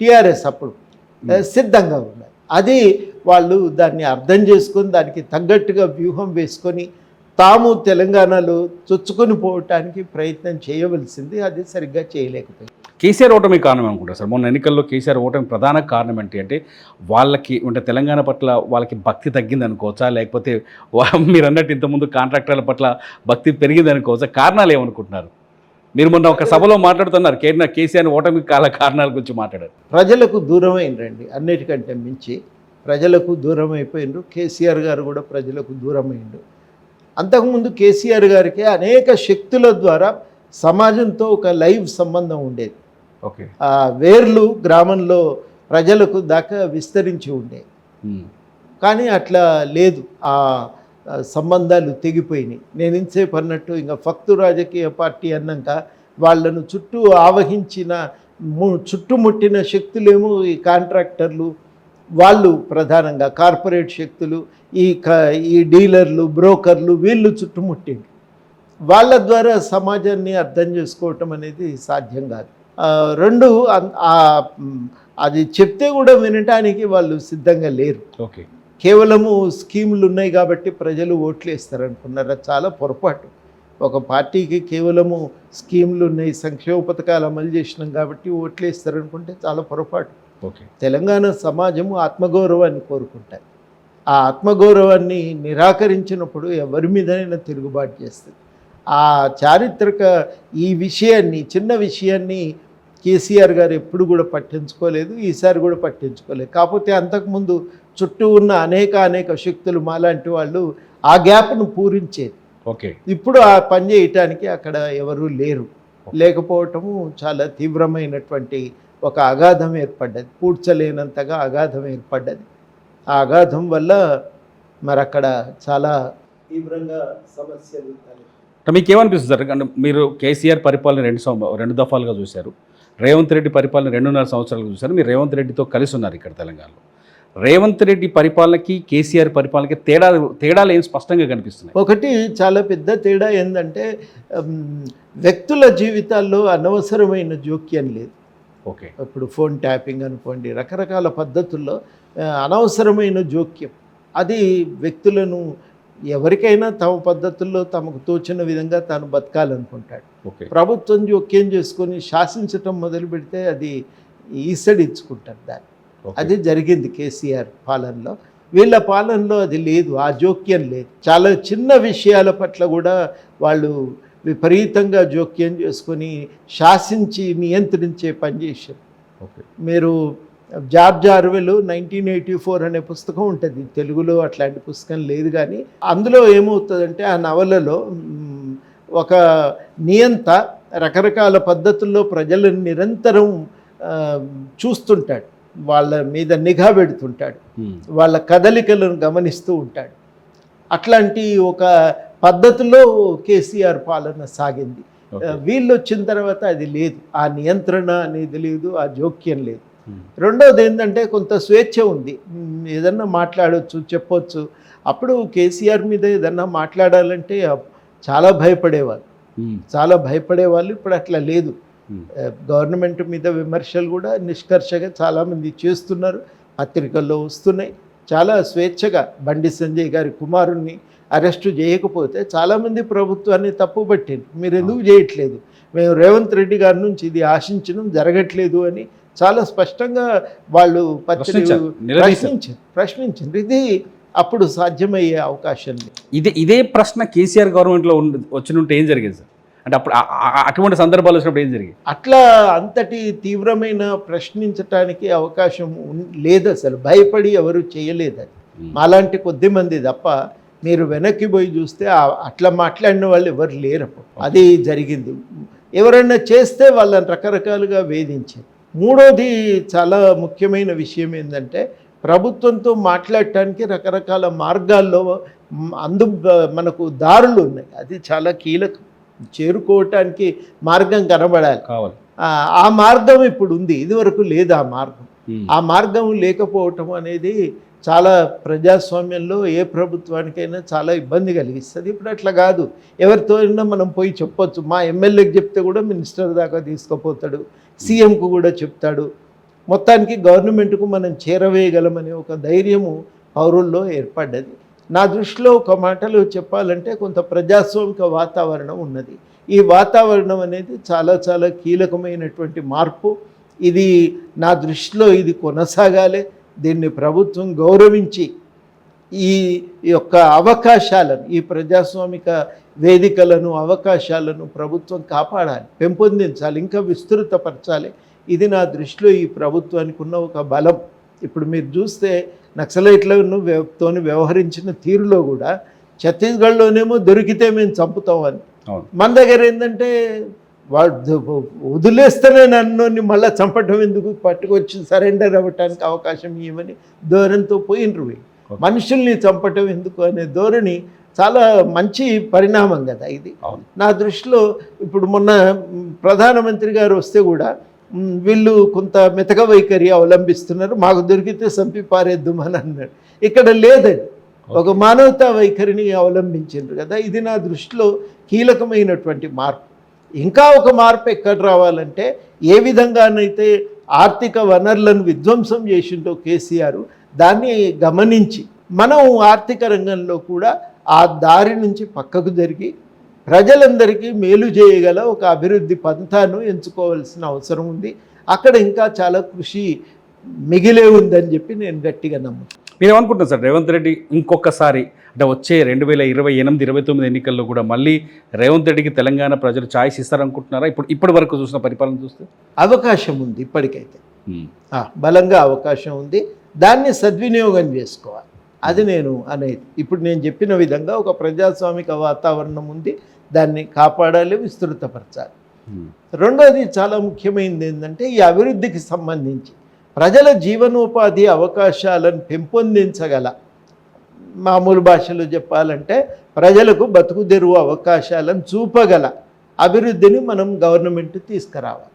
టీఆర్ఎస్ అప్పుడు సిద్ధంగా ఉన్నది. అది వాళ్ళు దాన్ని అర్థం చేసుకొని దానికి తగ్గట్టుగా వ్యూహం వేసుకొని తాము తెలంగాణలో చొచ్చుకొని పోవటానికి ప్రయత్నం చేయవలసింది, అది సరిగ్గా చేయలేకపోయింది. కేసీఆర్ ఓటమి కారణం అనుకుంటారు సార్. మొన్న ఎన్నికల్లో కేసీఆర్ ఓటమి ప్రధాన కారణం ఏంటి అంటే వాళ్ళకి అంటే తెలంగాణ పట్ల వాళ్ళకి భక్తి తగ్గింది అనుకోవచ్చా, లేకపోతే మీరు అన్నట్టు ఇంతకుముందు కాంట్రాక్టర్ల పట్ల భక్తి పెరిగింది అనుకోవచ్చా? కారణాలు ఏమనుకుంటున్నారు? మీరు మొన్న ఒక సభలో మాట్లాడుతున్నారు కేసీఆర్ ఓటమి కారణాల గురించి మాట్లాడారు. ప్రజలకు దూరం అయినరండి, అన్నిటికంటే మించి ప్రజలకు దూరం అయిపోయినరు. కేసీఆర్ గారు కూడా ప్రజలకు దూరం అయిండు. అంతకుముందు కేసీఆర్ గారికి అనేక శక్తుల ద్వారా సమాజంతో ఒక లైవ్ సంబంధం ఉండేది. ఓకే, ఆ వేర్లు గ్రామంలో ప్రజలకు దాకా విస్తరించి ఉండేవి. కానీ అట్లా లేదు, ఆ సంబంధాలు తెగిపోయినాయి. నేను ఇంతసేపు అన్నట్టు ఇంకా ఫక్తు రాజకీయ పార్టీ అన్నాక వాళ్ళను చుట్టూ ఆవహించిన చుట్టుముట్టిన శక్తులేమో ఈ కాంట్రాక్టర్లు, వాళ్ళు ప్రధానంగా కార్పొరేట్ శక్తులు, ఈ డీలర్లు, బ్రోకర్లు, వీళ్ళు చుట్టుముట్టింది. వాళ్ళ ద్వారా సమాజాన్ని అర్థం చేసుకోవటం అనేది సాధ్యం కాదు. రెండు, అది చెప్తే కూడా వినటానికి వాళ్ళు సిద్ధంగా లేరు. ఓకే, కేవలము స్కీములు ఉన్నాయి కాబట్టి ప్రజలు ఓట్లు వేస్తారనుకున్నారు. అది చాలా పొరపాటు. ఒక పార్టీకి కేవలము స్కీములు ఉన్నాయి, సంక్షేమ పథకాలు అమలు చేసినాం కాబట్టి ఓట్లు వేస్తారనుకుంటే చాలా పొరపాటు. ఓకే, తెలంగాణ సమాజము ఆత్మగౌరవాన్ని కోరుకుంటారు. ఆ ఆత్మగౌరవాన్ని నిరాకరించినప్పుడు ఎవరి మీదనైనా తిరుగుబాటు చేస్తుంది. ఆ చారిత్రక ఈ విషయాన్ని, చిన్న విషయాన్ని కేసీఆర్ గారు ఎప్పుడు కూడా పట్టించుకోలేదు, ఈసారి కూడా పట్టించుకోలేదు. కాకపోతే అంతకుముందు చుట్టూ ఉన్న అనేక శక్తులు మాలాంటి వాళ్ళు ఆ గ్యాప్ను పూరించేది. ఓకే, ఇప్పుడు ఆ పని చేయటానికి అక్కడ ఎవరూ లేరు. లేకపోవటము చాలా తీవ్రమైనటువంటి ఒక అగాధం ఏర్పడ్డది, పూడ్చలేనంతగా అగాధం ఏర్పడ్డది. ఆ అగాధం వల్ల మరి అక్కడ చాలా తీవ్రంగా సమస్యలు. మీకు ఏమనిపిస్తుంది సార్? అంటే మీరు కేసీఆర్ పరిపాలన రెండు దఫాలుగా చూశారు, రేవంత్ రెడ్డి పరిపాలన 2.5 సంవత్సరాలుగా చూశారు. మీరు రేవంత్ రెడ్డితో కలిసి ఉన్నారు ఇక్కడ తెలంగాణలో. రేవంత్ రెడ్డి పరిపాలనకి కేసీఆర్ పరిపాలనకి తేడాలు ఏం స్పష్టంగా కనిపిస్తున్నాయి? ఒకటి చాలా పెద్ద తేడా ఏంటంటే వ్యక్తుల జీవితాల్లో అనవసరమైన జోక్యం లేదు. ఓకే, ఇప్పుడు ఫోన్ ట్యాపింగ్ అనుకోండి, రకరకాల పద్ధతుల్లో అనవసరమైన జోక్యం, అది వ్యక్తులను ఎవరికైనా తమ పద్ధతుల్లో తమకు తోచిన విధంగా తాను బతకాలనుకుంటాడు. ప్రభుత్వం జోక్యం చేసుకొని శాసించటం మొదలు పెడితే అది ఈసడించుకుంటారు దాన్ని. అది జరిగింది కేసీఆర్ పాలనలో. వీళ్ళ పాలనలో అది లేదు, ఆ జోక్యం లేదు. చాలా చిన్న విషయాల పట్ల కూడా వాళ్ళు విపరీతంగా జోక్యం చేసుకొని శాసించి నియంత్రించే పని చేశారు. మీరు జార్జ్ ఆర్వెల్ 1984 అనే పుస్తకం ఉంటుంది, తెలుగులో అట్లాంటి పుస్తకం లేదు. కానీ అందులో ఏమవుతుందంటే ఆ నవలలో ఒక నియంత రకరకాల పద్ధతుల్లో ప్రజలను నిరంతరం చూస్తుంటాడు, వాళ్ళ మీద నిఘా పెడుతుంటాడు, వాళ్ళ కదలికలను గమనిస్తూ ఉంటాడు. అట్లాంటి ఒక పద్ధతిలో కేసీఆర్ పాలన సాగింది. వీళ్ళు వచ్చిన తర్వాత అది లేదు, ఆ నియంత్రణ అనేది లేదు, ఆ జోక్యం లేదు. రెండోది ఏంటంటే కొంత స్వేచ్ఛ ఉంది, ఏదన్నా మాట్లాడవచ్చు, చెప్పొచ్చు. అప్పుడు కేసీఆర్ మీద ఏదన్నా మాట్లాడాలంటే చాలా భయపడేవాళ్ళు. ఇప్పుడు అట్లా లేదు. గవర్నమెంట్ మీద విమర్శలు కూడా నిష్కర్షగా చాలామంది చేస్తున్నారు, పత్రికల్లో వస్తున్నాయి. చాలా స్వేచ్ఛగా బండి సంజయ్ గారి కుమారుణ్ణి అరెస్టు చేయకపోతే చాలామంది ప్రభుత్వాన్ని తప్పుపట్టింది. మీరు ఎందుకు చేయట్లేదు, మేము రేవంత్ రెడ్డి గారి నుంచి ఇది ఆశించడం జరగట్లేదు అని చాలా స్పష్టంగా వాళ్ళు ప్రశ్నించారు. ఇది అప్పుడు సాధ్యమయ్యే అవకాశం లేదు. ఇదే ప్రశ్న కేసీఆర్ గవర్నమెంట్లో వచ్చినట్టు ఏం జరిగింది సార్? అంటే అప్పుడు అటువంటి సందర్భాలు వచ్చినప్పుడు ఏం జరిగింది? అట్లా అంతటి తీవ్రమైన ప్రశ్నించటానికి అవకాశం లేదు. అసలు భయపడి ఎవరు చేయలేదు. అది మాలాంటి కొద్ది మంది తప్ప మీరు వెనక్కి పోయి చూస్తే అట్లా మాట్లాడిన వాళ్ళు ఎవరు లేరు. అది జరిగింది. ఎవరైనా చేస్తే వాళ్ళని రకరకాలుగా వేధించారు. మూడోది చాలా ముఖ్యమైన విషయం ఏంటంటే ప్రభుత్వంతో మాట్లాడటానికి రకరకాల మార్గాల్లో మనకు దారులు ఉన్నాయి. అది చాలా కీలకం. చేరుకోవటానికి మార్గం కనబడాలి. ఆ మార్గం ఇప్పుడు ఉంది, ఇదివరకు లేదు ఆ మార్గం. ఆ మార్గం లేకపోవటం అనేది చాలా ప్రజాస్వామ్యంలో ఏ ప్రభుత్వానికైనా చాలా ఇబ్బంది కలిగిస్తుంది. ఇప్పుడు అట్లా కాదు, ఎవరితో అయినా మనం పోయి చెప్పొచ్చు. మా ఎమ్మెల్యేకి చెప్తే కూడా మినిస్టర్ దాకా తీసుకుపోతాడు, సీఎంకు కూడా చెప్తాడు. మొత్తానికి గవర్నమెంట్కు మనం చేరవేయగలమనే ఒక ధైర్యము పౌరుల్లో ఏర్పడ్డది. నా దృష్టిలో ఒక మాటలో చెప్పాలంటే కొంత ప్రజాస్వామిక వాతావరణం ఉన్నది. ఈ వాతావరణం అనేది చాలా చాలా కీలకమైనటువంటి మార్పు. ఇది నా దృష్టిలో ఇది కొనసాగాలి. దీన్ని ప్రభుత్వం గౌరవించి ఈ యొక్క అవకాశాలను, ఈ ప్రజాస్వామిక వేదికలను, అవకాశాలను ప్రభుత్వం కాపాడాలి, పెంపొందించాలి, ఇంకా విస్తృతపరచాలి. ఇది నా దృష్టిలో ఈ ప్రభుత్వానికి ఉన్న ఒక బలం. ఇప్పుడు మీరు చూస్తే నక్సలైట్లను తోని వ్యవహరించిన తీరులో కూడా ఛత్తీస్గఢ్లోనేమో దొరికితే మేము చంపుతామని, మన దగ్గర ఏంటంటే వాళ్ళు వదిలేస్తేనే నన్ను మళ్ళీ చంపటం ఎందుకు, పట్టుకొచ్చి సరెండర్ అవ్వటానికి అవకాశం ఇవ్వమని ధోరణితో పోయినరు. మనుషుల్ని చంపటం ఎందుకు అనే ధోరణి చాలా మంచి పరిణామం కదా ఇది. నా దృష్టిలో ఇప్పుడు మొన్న ప్రధానమంత్రి గారు వస్తే కూడా వీళ్ళు కొంత మెతక వైఖరి అవలంబిస్తున్నారు, మాకు దొరికితే చంపి పారేద్దామని అన్నాడు. ఇక్కడ లేదండి, ఒక మానవతా వైఖరిని అవలంబించారు కదా. ఇది నా దృష్టిలో కీలకమైనటువంటి మార్పు. ఇంకా ఒక మార్పు ఎక్కడ రావాలంటే, ఏ విధంగానైతే ఆర్థిక వనరులను విధ్వంసం చేసిండో కేసీఆర్, దాన్ని గమనించి మనం ఆర్థిక రంగంలో కూడా ఆ దారి నుంచి పక్కకు జరిగి ప్రజలందరికీ మేలు చేయగల ఒక అభివృద్ధి పంథాను ఎంచుకోవాల్సిన అవసరం ఉంది. అక్కడ ఇంకా చాలా కృషి మిగిలే ఉందని చెప్పి నేను గట్టిగా నమ్ముతాను. మీరు ఏమనుకుంటున్నారు సార్, రేవంత్ రెడ్డి ఇంకొకసారి అంటే వచ్చే 2028-29 ఎన్నికల్లో కూడా మళ్ళీ రేవంత్ రెడ్డికి తెలంగాణ ప్రజలు ఛాయిస్ ఇస్తారనుకుంటున్నారా? ఇప్పటి వరకు చూసిన పరిపాలన చూస్తే అవకాశం ఉంది, ఇప్పటికైతే బలంగా అవకాశం ఉంది. దాన్ని సద్వినియోగం చేసుకోవాలి, అది నేను అనేది. ఇప్పుడు నేను చెప్పిన విధంగా ఒక ప్రజాస్వామిక వాతావరణం ఉంది, దాన్ని కాపాడాలి, విస్తృతపరచాలి. రెండోది చాలా ముఖ్యమైనది ఏంటంటే, ఈ అభివృద్ధికి సంబంధించి ప్రజల జీవనోపాధి అవకాశాలను పెంపొందించగల, మామూలు భాషలో చెప్పాలంటే ప్రజలకు బతుకుదెరువు అవకాశాలను చూపగల అభివృద్ధిని మనం గవర్నమెంట్ తీసుకురావాలి.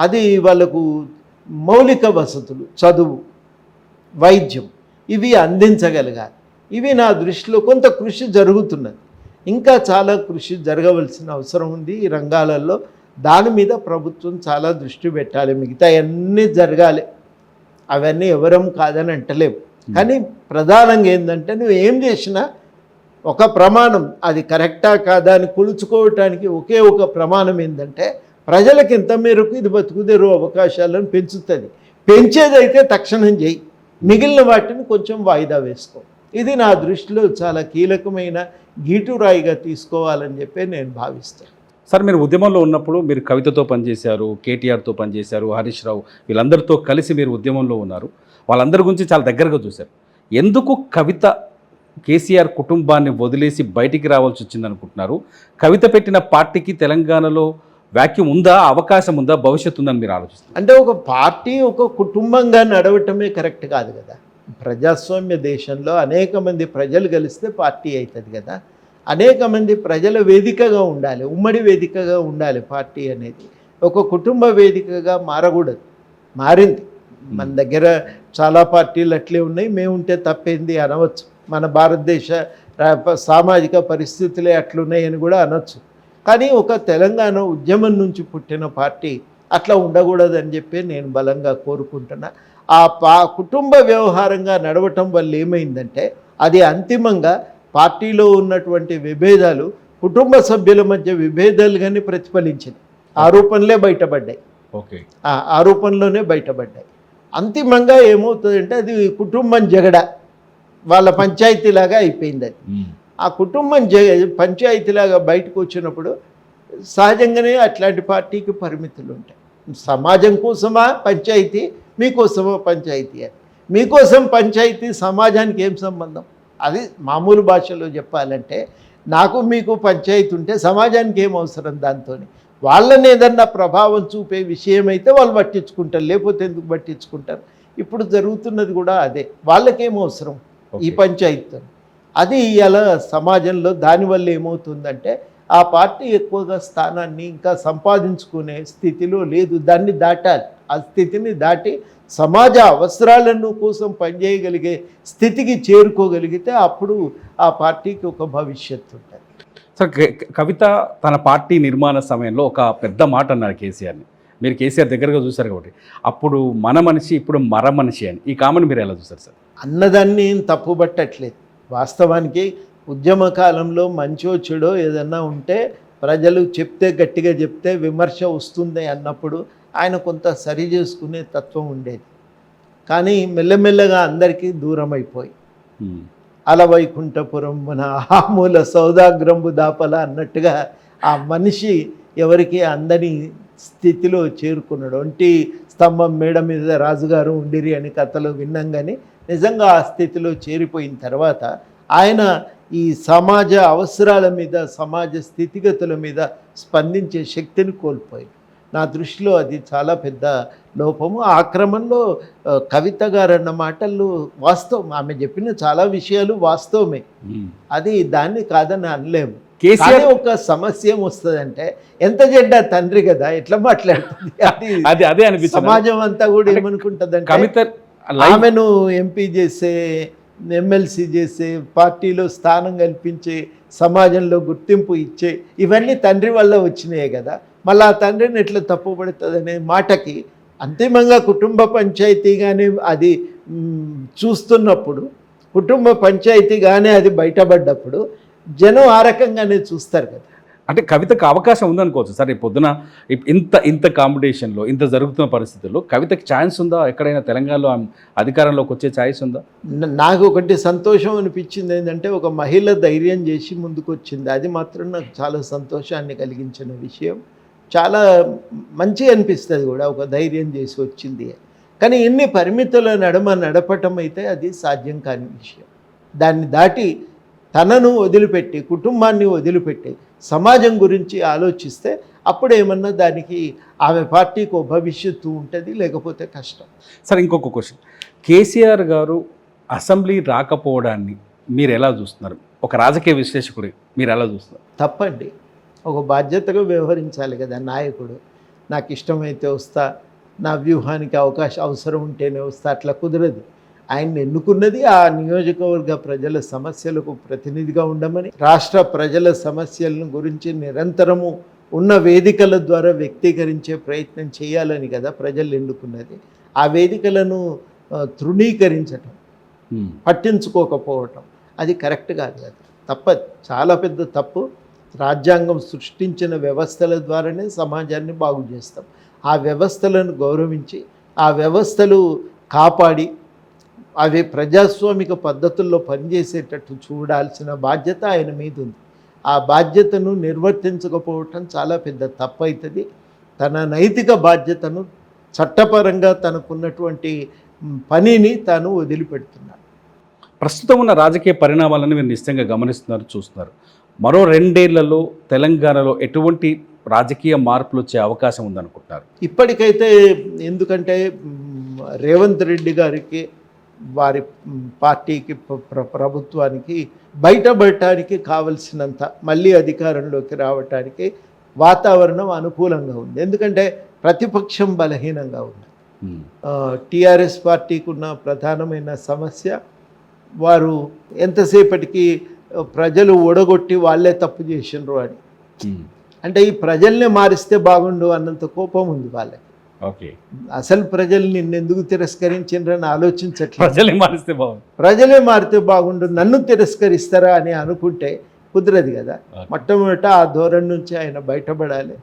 అది వాళ్ళకు మౌలిక వసతులు, చదువు, వైద్యం ఇవి అందించగలగాలి. ఇవి నా దృష్టిలో కొంత కృషి జరుగుతున్నది, ఇంకా చాలా కృషి జరగవలసిన అవసరం ఉంది ఈ రంగాలలో. దాని మీద ప్రభుత్వం చాలా దృష్టి పెట్టాలి. మిగతా అన్నీ జరగాలి, అవన్నీ ఎవరం కాదని అంటలేము. కానీ ప్రధానంగా ఏంటంటే, నువ్వు ఏం చేసినా ఒక ప్రమాణం, అది కరెక్టా కాదా అని కొలుచుకోవటానికి ఒకే ఒక ప్రమాణం ఏంటంటే, ప్రజలకు ఎంత మేరకు ఇది బతుకుదేరు అవకాశాలను పెంచుతుంది. పెంచేదైతే తక్షణం చేయి, మిగిలిన వాటిని కొంచెం వాయిదా వేసుకో. ఇది నా దృష్టిలో చాలా కీలకమైన గీటురాయిగా తీసుకోవాలని చెప్పి నేను భావిస్తాను. సార్, మీరు ఉద్యమంలో ఉన్నప్పుడు మీరు కవితతో పనిచేశారు, కేటీఆర్తో పనిచేశారు, హరీష్ రావు, వీళ్ళందరితో కలిసి మీరు ఉద్యమంలో ఉన్నారు. వాళ్ళందరి గురించి చాలా దగ్గరగా చూశారు. ఎందుకు కవిత కేసీఆర్ కుటుంబాన్ని వదిలేసి బయటికి రావాల్సి వచ్చింది అనుకుంటున్నారు? కవిత పెట్టిన పార్టీకి తెలంగాణలో వాక్యూమ్ ఉందా, అవకాశం ఉందా, భవిష్యత్తు ఉందని మీరు ఆలోచిస్తారు? అంటే ఒక పార్టీ ఒక కుటుంబంగా నడవటమే కరెక్ట్ కాదు కదా. ప్రజాస్వామ్య దేశంలో అనేక మంది ప్రజలు కలిస్తే పార్టీ అవుతుంది కదా. అనేక మంది ప్రజల వేదికగా ఉండాలి, ఉమ్మడి వేదికగా ఉండాలి పార్టీ అనేది. ఒక కుటుంబ వేదికగా మారకూడదు. మారింది, మన దగ్గర చాలా పార్టీలు అట్లే ఉన్నాయి, మేము ఉంటే తప్పేంది అనవచ్చు. మన భారతదేశ సామాజిక పరిస్థితులే అట్లున్నాయని కూడా అనొచ్చు. కానీ ఒక తెలంగాణ ఉద్యమం నుంచి పుట్టిన పార్టీ అట్లా ఉండకూడదని చెప్పి నేను బలంగా కోరుకుంటున్నా. ఆ కుటుంబ వ్యవహారంగా నడవటం వల్ల ఏమైందంటే, అది అంతిమంగా పార్టీలో ఉన్నటువంటి విభేదాలు కుటుంబ సభ్యుల మధ్య విభేదాలుగానే ప్రతిఫలించింది. ఆరోపణలే బయటపడ్డాయి. ఆరోపణలోనే బయటపడ్డాయి. అంతిమంగా ఏమవుతుందంటే, అది కుటుంబం జగడ, వాళ్ళ పంచాయతీలాగా అయిపోయింది. అది ఆ కుటుంబం పంచాయతీలాగా బయటకు వచ్చినప్పుడు సహజంగానే అట్లాంటి పార్టీకి పరిమితులు ఉంటాయి. సమాజం కోసమా పంచాయతీ, మీకోసమా పంచాయతీ అని. మీకోసం పంచాయతీ, సమాజానికి ఏం సంబంధం? అది మామూలు భాషలో చెప్పాలంటే, నాకు మీకు పంచాయతీ ఉంటే సమాజానికి ఏం అవసరం దాంతో? వాళ్ళని ఏదన్నా ప్రభావం చూపే విషయం అయితే వాళ్ళు పట్టించుకుంటారు, లేకపోతే ఎందుకు పట్టించుకుంటారు? ఇప్పుడు జరుగుతున్నది కూడా అదే. వాళ్ళకేం అవసరం ఈ పంచాయతీతో? అది ఇలా సమాజంలో దానివల్ల ఏమవుతుందంటే, ఆ పార్టీ ఎక్కువగా స్థానాన్ని ఇంకా సంపాదించుకునే స్థితిలో లేదు. దాన్ని దాటాలి. ఆ స్థితిని దాటి సమాజ అవసరాలను కోసం పనిచేయగలిగే స్థితికి చేరుకోగలిగితే అప్పుడు ఆ పార్టీకి ఒక భవిష్యత్తు ఉంటుంది. సార్, కవిత తన పార్టీ నిర్మాణ సమయంలో ఒక పెద్ద మాట అన్నారు కేసీఆర్ని. మీరు కేసీఆర్ దగ్గరగా చూశారు కాబట్టి, అప్పుడు మన మనిషి ఇప్పుడు మర మనిషి అని ఈ కామన్ మీరు ఎలా చూస్తారు సార్? అన్నదాన్ని ఏం తప్పుబట్టట్లేదు. వాస్తవానికి ఉద్యమ కాలంలో మంచో చెడో ఏదన్నా ఉంటే ప్రజలు చెప్తే, గట్టిగా చెప్తే విమర్శ వస్తుంది అన్నప్పుడు ఆయన కొంత సరి చేసుకునే తత్వం ఉండేది. కానీ మెల్లమెల్లగా అందరికీ దూరం అయిపోయి అలవైకుంఠపురం మన ఆమూల సౌదాగ్రంబు దాపల అన్నట్టుగా ఆ మనిషి ఎవరికి అందని స్థితిలో చేరుకున్నాడు. ఒంటి స్తంభం మేడ మీద రాజుగారు ఉండిరి అని కథలు విన్నాం, కానీ నిజంగా ఆ స్థితిలో చేరిపోయిన తర్వాత ఆయన ఈ సమాజ అవసరాల మీద, సమాజ స్థితిగతుల మీద స్పందించే శక్తిని కోల్పోయింది. నా దృష్టిలో అది చాలా పెద్ద లోపము. ఆ క్రమంలో కవిత గారు అన్న మాటలు వాస్తవం, ఆమె చెప్పిన చాలా విషయాలు వాస్తవమే, అది దాన్ని కాదని అనలేము. కేసీఆర్ ఒక సమస్య ఏమొస్తుందంటే, ఎంత చెడ్డ తండ్రి కదా ఎట్లా మాట్లాడుతుంది, అది అదే అనిపిస్తుంది. సమాజం అంతా కూడా ఏమనుకుంటుందంటే, కవిత ఆమెను ఎంపీ చేసే, ఎమ్మెల్సీ చేసే, పార్టీలో స్థానం కల్పించే, సమాజంలో గుర్తింపు ఇచ్చే, ఇవన్నీ తండ్రి వల్ల వచ్చినాయే కదా. మళ్ళీ ఆ తండ్రిని ఎట్లా తప్పుపడుతుంది అనే మాటకి అంతిమంగా కుటుంబ పంచాయతీగానే అది చూస్తున్నప్పుడు, కుటుంబ పంచాయతీగానే అది బయటపడ్డప్పుడు జనం ఆ రకంగానే చూస్తారు కదా. అంటే కవితకు అవకాశం ఉందనుకోవచ్చు సార్. ఈ పొద్దున ఇంత కాంపిటీషన్లో, ఇంత జరుగుతున్న పరిస్థితుల్లో కవితకి ఛాన్స్ ఉందా? ఎక్కడైనా తెలంగాణలో అధికారంలోకి వచ్చే ఛాన్స్ ఉందా? నాకు ఒకటి సంతోషం అనిపించింది ఏంటంటే, ఒక మహిళ ధైర్యం చేసి ముందుకు వచ్చింది. అది మాత్రం నాకు చాలా సంతోషాన్ని కలిగించిన విషయం. చాలా మంచిగా అనిపిస్తుంది కూడా, ఒక ధైర్యం చేసి వచ్చింది. కానీ ఎన్ని పరిమితుల నడుమ నడపటం అయితే అది సాధ్యం కాని విషయం. దాన్ని దాటి తనను వదిలిపెట్టి, కుటుంబాన్ని వదిలిపెట్టి సమాజం గురించి ఆలోచిస్తే అప్పుడు ఏమన్నా దానికి ఆమె పార్టీకి ఓ భవిష్యత్తు ఉంటుంది, లేకపోతే కష్టం. సార్, ఇంకొక క్వశ్చన్. కేసీఆర్ గారు అసెంబ్లీ రాకపోవడాన్ని మీరు ఎలా చూస్తున్నారు? ఒక రాజకీయ విశ్లేషకుడు మీరు ఎలా చూస్తున్నారు? తప్పండి. ఒక బాధ్యతగా వ్యవహరించాలి కదా నాయకుడు. నాకు ఇష్టమైతే వస్తా, నా వ్యూహానికి అవసరం ఉంటేనే వస్తా, అట్లా కుదరదు. ఆయన్ని ఎన్నుకున్నది ఆ నియోజకవర్గ ప్రజల సమస్యలకు ప్రతినిధిగా ఉండమని, రాష్ట్ర ప్రజల సమస్యలను గురించి నిరంతరము ఉన్న వేదికల ద్వారా వ్యక్తీకరించే ప్రయత్నం చేయాలని కదా ప్రజలు ఎన్నుకున్నది. ఆ వేదికలను తృణీకరించటం, పట్టించుకోకపోవటం అది కరెక్ట్ కాదు కదా, తప్పదు, చాలా పెద్ద తప్పు. రాజ్యాంగం సృష్టించిన వ్యవస్థల ద్వారానే సమాజాన్ని బాగు చేస్తాం. ఆ వ్యవస్థలను గౌరవించి, ఆ వ్యవస్థలు కాపాడి, అవి ప్రజాస్వామిక పద్ధతుల్లో పనిచేసేటట్టు చూడాల్సిన బాధ్యత ఆయన మీద ఉంది. ఆ బాధ్యతను నిర్వర్తించకపోవటం చాలా పెద్ద తప్పు అవుతుంది. తన నైతిక బాధ్యతను, చట్టపరంగా తనకున్నటువంటి పనిని తాను వదిలిపెడుతున్నాడు. ప్రస్తుతం ఉన్న రాజకీయ పరిణామాలను మీరు నిశ్చయంగా గమనిస్తున్నారు, చూస్తున్నారు. మరో 2 ఏళ్లలో తెలంగాణలో ఎటువంటి రాజకీయ మార్పులు వచ్చే అవకాశం ఉందనుకుంటున్నారు? ఇప్పటికైతే ఎందుకంటే రేవంత్ రెడ్డి గారికి, వారి పార్టీకి, ప్రభుత్వానికి బయటపడటానికి కావలసినంత మళ్ళీ అధికారంలోకి రావటానికి వాతావరణం అనుకూలంగా ఉంది. ఎందుకంటే ప్రతిపక్షం బలహీనంగా ఉంది. టీఆర్ఎస్ పార్టీకి ఉన్న ప్రధానమైన సమస్య, వారు ఎంతసేపటికి ప్రజలు ఓడగొట్టి వాళ్ళే తప్పు చేసినారు అని, అంటే ఈ ప్రజల్ని మారిస్తే బాగుండు అన్నంత కోపం ఉంది వాళ్ళకి. ఓకే, అసలు ప్రజలు నిన్నెందుకు తిరస్కరించిండ్రని ఆలోచించట్లేదు. ప్రజలే మారితే బాగుండు, నన్ను తిరస్కరిస్తారా అని అనుకుంటే కుదరదు కదా. మొట్టమొదట ఆ ధోరణి నుంచి ఆయన బయటపడాలి.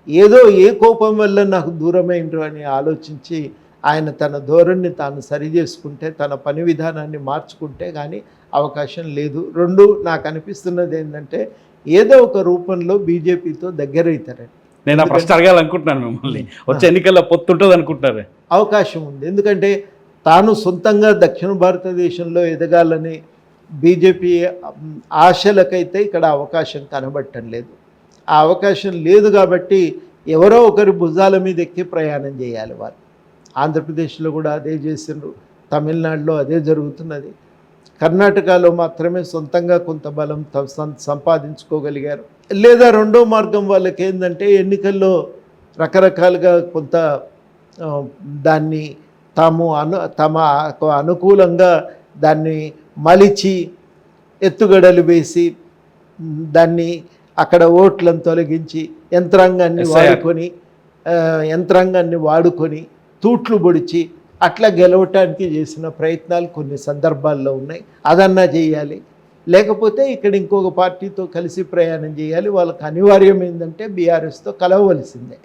ఏదో ఏ కోపం వల్ల నాకు దూరమైండ్రు అని ఆలోచించి ఆయన తన ధోరణిని తాను సరి చేసుకుంటే, తన పని విధానాన్ని మార్చుకుంటే కానీ అవకాశం లేదు. 2, నాకు అనిపిస్తున్నది ఏంటంటే, ఏదో ఒక రూపంలో బీజేపీతో దగ్గర అవుతారని. నేను ప్రశ్న అడగాలనుకుంటున్నాను మిమ్మల్ని. వచ్చే ఎన్నికల్లో పొత్తు ఉంటుంది అనుకుంటున్నారు? అవకాశం ఉంది. ఎందుకంటే తాను సొంతంగా దక్షిణ భారతదేశంలో ఎదగాలని బీజేపీ ఆశలకైతే ఇక్కడ అవకాశం కనబడటం లేదు. ఆ అవకాశం లేదు కాబట్టి ఎవరో ఒకరి భుజాల మీద ఎక్కి ప్రయాణం చేయాలి వారు. ఆంధ్రప్రదేశ్లో కూడా అదే చేసిండ్రు, తమిళనాడులో అదే జరుగుతున్నది. కర్ణాటకలో మాత్రమే సొంతంగా కొంత బలం సంపాదించుకోగలిగారు. లేదా రెండో మార్గం వాళ్ళకి ఏంటంటే, ఎన్నికల్లో రకరకాలుగా కొంత దాన్ని తమకు అనుకూలంగా దాన్ని మలిచి ఎత్తుగడలు వేసి, దాన్ని అక్కడ ఓట్లను తొలగించి యంత్రాంగాన్ని వాడుకొని యంత్రాంగాన్ని వాడుకొని తూట్లు పొడిచి అట్లా గెలవటానికి చేసిన ప్రయత్నాలు కొన్ని సందర్భాల్లో ఉన్నాయి. అదన్నా చేయాలి, లేకపోతే ఇక్కడ ఇంకొక పార్టీతో కలిసి ప్రయాణం చేయాలి. వాళ్ళకి అనివార్యం ఏంటంటే బీఆర్ఎస్తో కలవవలసిందే.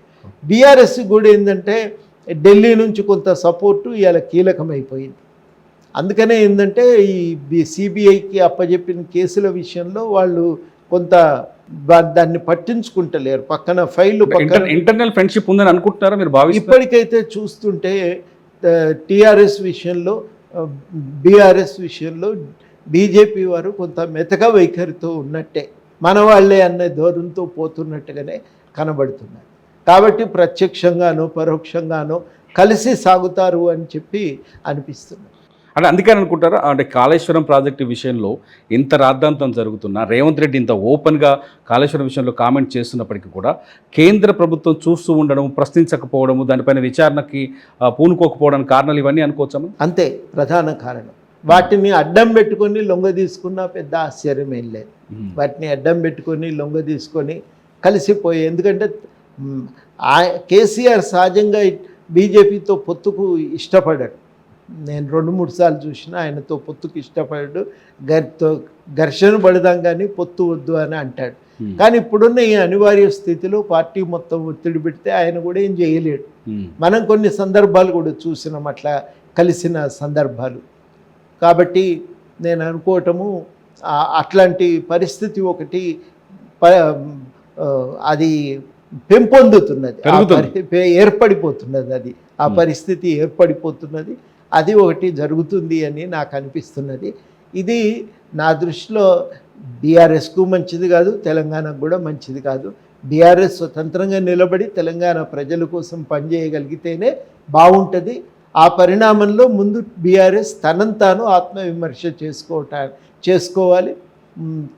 బీఆర్ఎస్ కూడా ఏంటంటే ఢిల్లీ నుంచి కొంత సపోర్టు ఇవాళ కీలకమైపోయింది. అందుకనే ఏంటంటే ఈ సిబిఐకి అప్పచెప్పిన కేసుల విషయంలో వాళ్ళు కొంత దాన్ని పట్టించుకుంటలేరు. పక్కన ఫైళ్ళు ఇంటర్నల్ ఫ్రెండ్షిప్ ఉందని అనుకుంటున్నారా మీరు భావిస్తున్నారు? ఇప్పటికైతే చూస్తుంటే టీఆర్ఎస్ విషయంలో బీఆర్ఎస్ విషయంలో బీజేపీ వారు కొంత మెతక వైఖరితో ఉన్నట్టే, మన వాళ్ళే అనే ధోరణితో పోతున్నట్టుగానే కనబడుతున్నారు. కాబట్టి ప్రత్యక్షంగానో పరోక్షంగానో కలిసి సాగుతారు అని చెప్పి అనిపిస్తుంది. అంటే అందుకని అనుకుంటారా? అంటే కాళేశ్వరం ప్రాజెక్టు విషయంలో ఇంత రాద్ధాంతం జరుగుతున్నా రేవంత్ రెడ్డి ఇంత ఓపెన్గా కాళేశ్వరం విషయంలో కామెంట్ చేస్తున్నప్పటికీ కూడా కేంద్ర ప్రభుత్వం చూస్తూ ఉండడం, ప్రశ్నించకపోవడము, దానిపైన విచారణకి పూనుకోకపోవడానికి కారణాలు ఇవన్నీ అనుకోవచ్చాము. అంతే ప్రధాన కారణం. వాటిని అడ్డం పెట్టుకొని లొంగ తీసుకున్న పెద్ద ఆశ్చర్యం ఏం లేదు. వాటిని అడ్డం పెట్టుకొని లొంగ తీసుకొని కలిసిపోయి, ఎందుకంటే కేసీఆర్ సహజంగా బీజేపీతో పొత్తుకు ఇష్టపడాడు. నేను 2-3 సార్లు చూసిన ఆయనతో పొత్తుకు ఇష్టపడాడు. ఘర్షణ పడదాం కానీ పొత్తు వద్దు అని అంటాడు. కానీ ఇప్పుడున్న ఈ అనివార్య స్థితిలో పార్టీ మొత్తం ఒత్తిడి పెడితే ఆయన కూడా ఏం చేయలేడు. మనం కొన్ని సందర్భాలు కూడా చూసినాం అట్లా కలిసిన సందర్భాలు. కాబట్టి నేను అనుకోవటము అట్లాంటి పరిస్థితి ఒకటి అది పెంపొందుతున్నది, ఏర్పడిపోతున్నది. అది ఆ పరిస్థితి ఏర్పడిపోతున్నది. అది ఒకటి జరుగుతుంది అని నాకు అనిపిస్తున్నది. ఇది నా దృష్టిలో బీఆర్ఎస్కు మంచిది కాదు, తెలంగాణకు కూడా మంచిది కాదు. బీఆర్ఎస్ స్వతంత్రంగా నిలబడి తెలంగాణ ప్రజల కోసం పనిచేయగలిగితేనే బాగుంటుంది. ఆ పరిణామంలో ముందు బీఆర్ఎస్ తనంతాను ఆత్మవిమర్శ చేసుకోవాలి.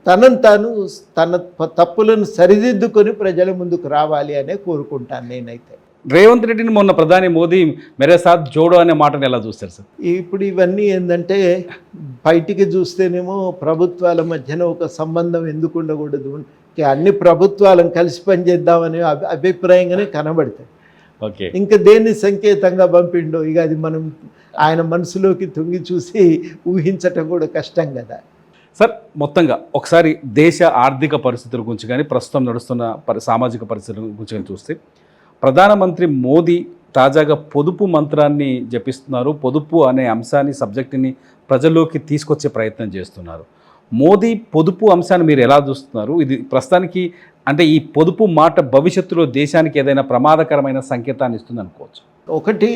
తనంతాను తన తప్పులను సరిదిద్దుకొని ప్రజల ముందుకు రావాలి అనే కోరుకుంటాను నేనైతే. రేవంత్ రెడ్డిని మొన్న ప్రధాని మోదీ మేరే సాత్ జోడో అనే మాటను ఎలా చూస్తారు సార్? ఇప్పుడు ఇవన్నీ ఏంటంటే బయటికి చూస్తేనేమో ప్రభుత్వాల మధ్యన ఒక సంబంధం ఎందుకు ఉండకూడదు, అన్ని ప్రభుత్వాలను కలిసి పనిచేద్దామనే అభిప్రాయంగానే కనబడతాయి. ఓకే, ఇంకా దేన్ని సంకేతంగా పంపిండో ఇక అది మనం ఆయన మనసులోకి తొంగి చూసి ఊహించటం కూడా కష్టం కదా సార్. మొత్తంగా ఒకసారి దేశ ఆర్థిక పరిస్థితుల గురించి కానీ ప్రస్తుతం నడుస్తున్న సామాజిక పరిస్థితుల గురించి కానీ చూస్తే ప్రధానమంత్రి మోదీ తాజాగా పొదుపు మంత్రాన్ని జపిస్తున్నారు. పొదుపు అనే అంశాన్ని, సబ్జెక్టుని ప్రజల్లోకి తీసుకొచ్చే ప్రయత్నం చేస్తున్నారు. మోదీ పొదుపు అంశాన్ని మీరు ఎలా చూస్తున్నారు? ఇది ప్రస్తుతానికి అంటే ఈ పొదుపు మాట భవిష్యత్తులో దేశానికి ఏదైనా ప్రమాదకరమైన సంకేతాన్ని ఇస్తుంది అనుకోవచ్చు. ఒకటి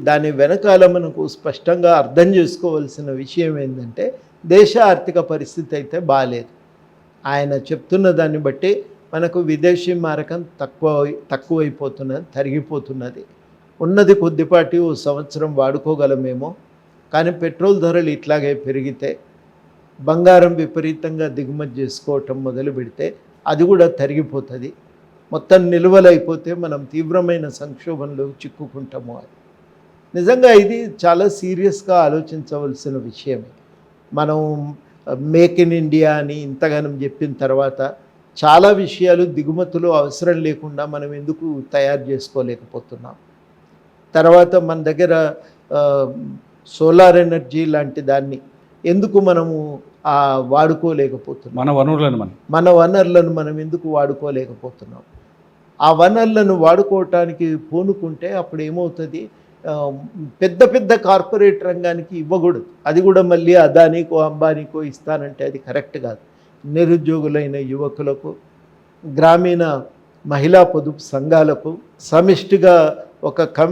దాని వెనకాల మనకు స్పష్టంగా అర్థం చేసుకోవాల్సిన విషయం ఏంటంటే దేశ ఆర్థిక పరిస్థితి అయితే బాగాలేదు. ఆయన చెప్తున్న దాన్ని బట్టి మనకు విదేశీ మారకం తక్కువైపోతున్నది, తరిగిపోతున్నది. ఉన్నది కొద్దిపాటి ఓ సంవత్సరం వాడుకోగలమేమో, కానీ పెట్రోల్ ధరలు ఇట్లాగే పెరిగితే, బంగారం విపరీతంగా దిగుమతి చేసుకోవటం మొదలు పెడితే అది కూడా తరిగిపోతుంది. మొత్తం నిల్వలైపోతే మనం తీవ్రమైన సంక్షోభంలో చిక్కుకుంటాము. అది నిజంగా ఇది చాలా సీరియస్గా ఆలోచించవలసిన విషయమే. మనం మేక్ ఇన్ ఇండియా అని ఇంతగానం చెప్పిన తర్వాత చాలా విషయాలు దిగుమతులు అవసరం లేకుండా మనం ఎందుకు తయారు చేసుకోలేకపోతున్నాం? తర్వాత మన దగ్గర సోలార్ ఎనర్జీ లాంటి దాన్ని ఎందుకు మనము వాడుకోలేకపోతున్నాం? మన వనరులను మనం ఎందుకు వాడుకోలేకపోతున్నాం? ఆ వనరులను వాడుకోవటానికి పూనుకుంటే అప్పుడు ఏమవుతుంది, పెద్ద పెద్ద కార్పొరేట్ రంగానికి ఇవ్వకూడదు. అది కూడా మళ్ళీ అదానీకో అంబానీకో ఇస్తానంటే అది కరెక్ట్ కాదు. నిరుద్యోగులైన యువకులకు, గ్రామీణ మహిళా పొదుపు సంఘాలకు, సమిష్టిగా ఒక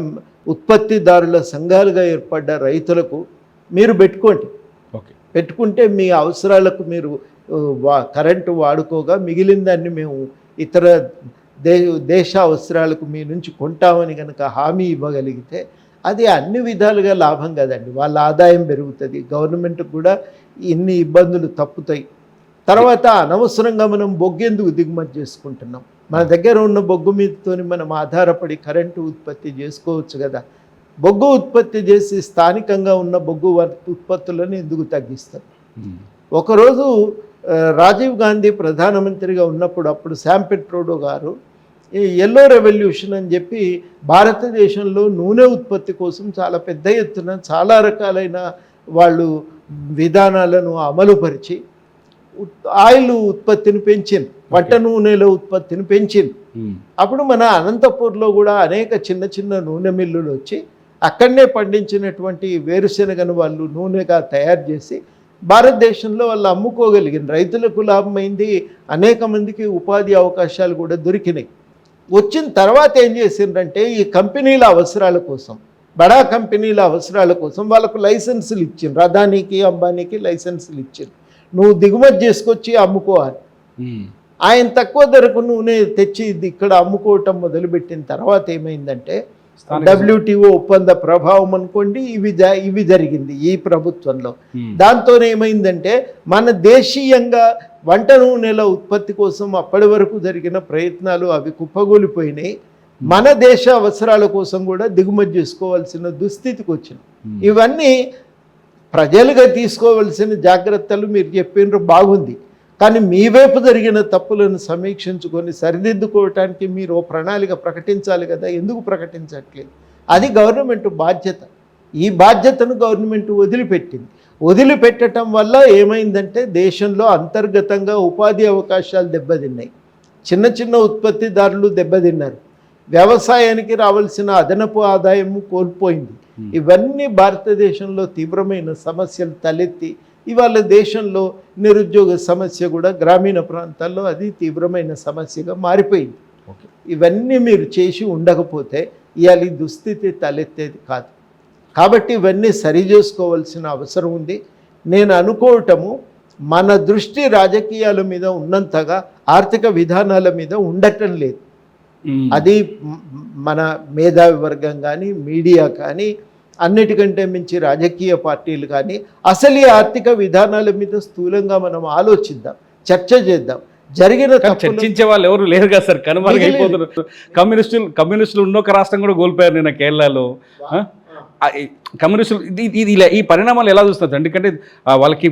ఉత్పత్తిదారుల సంఘాలుగా ఏర్పడ్డ రైతులకు మీరు పెట్టుకోండి. పెట్టుకుంటే మీ అవసరాలకు మీరు కరెంటు వాడుకోగా మిగిలిన దాన్ని మేము ఇతర దేశ అవసరాలకు మీ నుంచి కొంటామని కనుక హామీ ఇవ్వగలిగితే అది అన్ని విధాలుగా లాభం కదండి. వాళ్ళ ఆదాయం పెరుగుతుంది, గవర్నమెంట్కి కూడా ఇన్ని ఇబ్బందులు తప్పుతాయి. తర్వాత అనవసరంగా మనం బొగ్గెందుకు దిగుమతి చేసుకుంటున్నాం? మన దగ్గర ఉన్న బొగ్గు మీదతోని మనం ఆధారపడి కరెంటు ఉత్పత్తి చేసుకోవచ్చు కదా. బొగ్గు ఉత్పత్తి చేసి స్థానికంగా ఉన్న బొగ్గు ఉత్పత్తులను ఎందుకు తగ్గిస్తాం? ఒకరోజు రాజీవ్ గాంధీ ప్రధానమంత్రిగా ఉన్నప్పుడు అప్పుడు శామ్ పెట్రోడో గారు ఈ ఎల్లో రెవల్యూషన్ అని చెప్పి భారతదేశంలో నూనె ఉత్పత్తి కోసం చాలా పెద్ద ఎత్తున చాలా రకాలైన వాళ్ళు విధానాలను అమలుపరిచి ఆయిల్ ఉత్పత్తిని పెంచింది, వంట నూనెల ఉత్పత్తిని పెంచింది. అప్పుడు మన అనంతపూర్లో కూడా అనేక చిన్న చిన్న నూనె మిల్లులు వచ్చి అక్కడనే పండించినటువంటి వేరుశెనగను వాళ్ళు నూనెగా తయారు చేసి భారతదేశంలో వాళ్ళు అమ్ముకోగలిగిన రైతులకు లాభమైంది, అనేక మందికి ఉపాధి అవకాశాలు కూడా దొరికినాయి. వచ్చిన తర్వాత ఏం చేసిండ్రంటే ఈ కంపెనీల అవసరాల కోసం, బడా కంపెనీల అవసరాల కోసం వాళ్ళకు లైసెన్సులు ఇచ్చిండ్రు. అదానికి అంబానీకి లైసెన్సులు ఇచ్చిండ్రు, నువ్వు దిగుమతి చేసుకొచ్చి అమ్ముకోవాలి. ఆయన తక్కువ ధరకు నూనె తెచ్చి ఇక్కడ అమ్ముకోవటం మొదలుపెట్టిన తర్వాత ఏమైందంటే WTO ఒప్పంద ప్రభావం అనుకోండి, ఇవి జరిగింది ఈ ప్రభుత్వంలో. దాంతో ఏమైందంటే మన దేశీయంగా వంట నూనెల ఉత్పత్తి కోసం అప్పటి వరకు జరిగిన ప్రయత్నాలు అవి కుప్పగూలిపోయినాయి. మన దేశ అవసరాల కోసం కూడా దిగుమతి చేసుకోవాల్సిన దుస్థితికి వచ్చింది. ఇవన్నీ ప్రజలుగా తీసుకోవాల్సిన జాగ్రత్తలు మీరు చెప్పినారు, బాగుంది. కానీ మీ వైపు జరిగిన తప్పులను సమీక్షించుకొని సరిదిద్దుకోవటానికి మీరు ఓ ప్రణాళిక ప్రకటించాలి కదా, ఎందుకు ప్రకటించట్లేదు? అది గవర్నమెంట్ బాధ్యత. ఈ బాధ్యతను గవర్నమెంట్ వదిలిపెట్టడం వల్ల ఏమైందంటే దేశంలో అంతర్గతంగా ఉపాధి అవకాశాలు దెబ్బతిన్నాయి, చిన్న చిన్న ఉత్పత్తిదారులు దెబ్బతిన్నారు, వ్యవసాయానికి రావాల్సిన అదనపు ఆదాయము కోల్పోయింది. ఇవన్నీ భారతదేశంలో తీవ్రమైన సమస్యలు తలెత్తి ఇవాళ దేశంలో నిరుద్యోగ సమస్య కూడా గ్రామీణ ప్రాంతాల్లో అది తీవ్రమైన సమస్యగా మారిపోయింది. ఇవన్నీ మీరు చేసి ఉండకపోతే ఇవాళ ఈ దుస్థితి తలెత్తేది కాదు. కాబట్టి ఇవన్నీ సరి చేసుకోవాల్సిన అవసరం ఉంది. నేను అనుకోవటము మన దృష్టి రాజకీయాల మీద ఉన్నంతగా ఆర్థిక విధానాల మీద ఉండటం లేదు. అది మన మేధావి వర్గం కానీ, మీడియా కానీ, అన్నిటికంటే మించి రాజకీయ పార్టీలు కానీ అసలు ఈ ఆర్థిక విధానాల మీద స్థూలంగా మనం ఆలోచిద్దాం, చర్చ చేద్దాం. జరిగిన చర్చించే వాళ్ళు ఎవరు లేరు కదా సార్, కనుమరుగైపోతున్నారు. కమ్యూనిస్టులు ఉన్నొక రాష్ట్రం కూడా కోల్పోయారు నిన్న కేరళలో. కమ్యూనిస్టులు ఈ పరిణామాలు ఎలా చూస్తారు? ఎందుకంటే వాళ్ళకి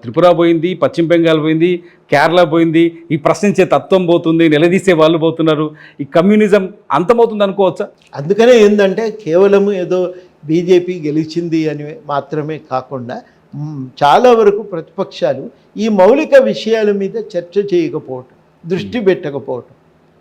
త్రిపుర పోయింది, పశ్చిమ బెంగాల్ పోయింది, కేరళ పోయింది, ఈ ప్రశ్నించే తత్వం పోతుంది, నిలదీసే వాళ్ళు పోతున్నారు. ఈ కమ్యూనిజం అంతమవుతుంది అనుకోవచ్చా? అందుకనే ఏంటంటే కేవలం ఏదో బీజేపీ గెలిచింది అని మాత్రమే కాకుండా చాలా వరకు ప్రతిపక్షాలు ఈ మౌలిక విషయాల మీద చర్చ చేయకపోవటం, దృష్టి పెట్టకపోవటం,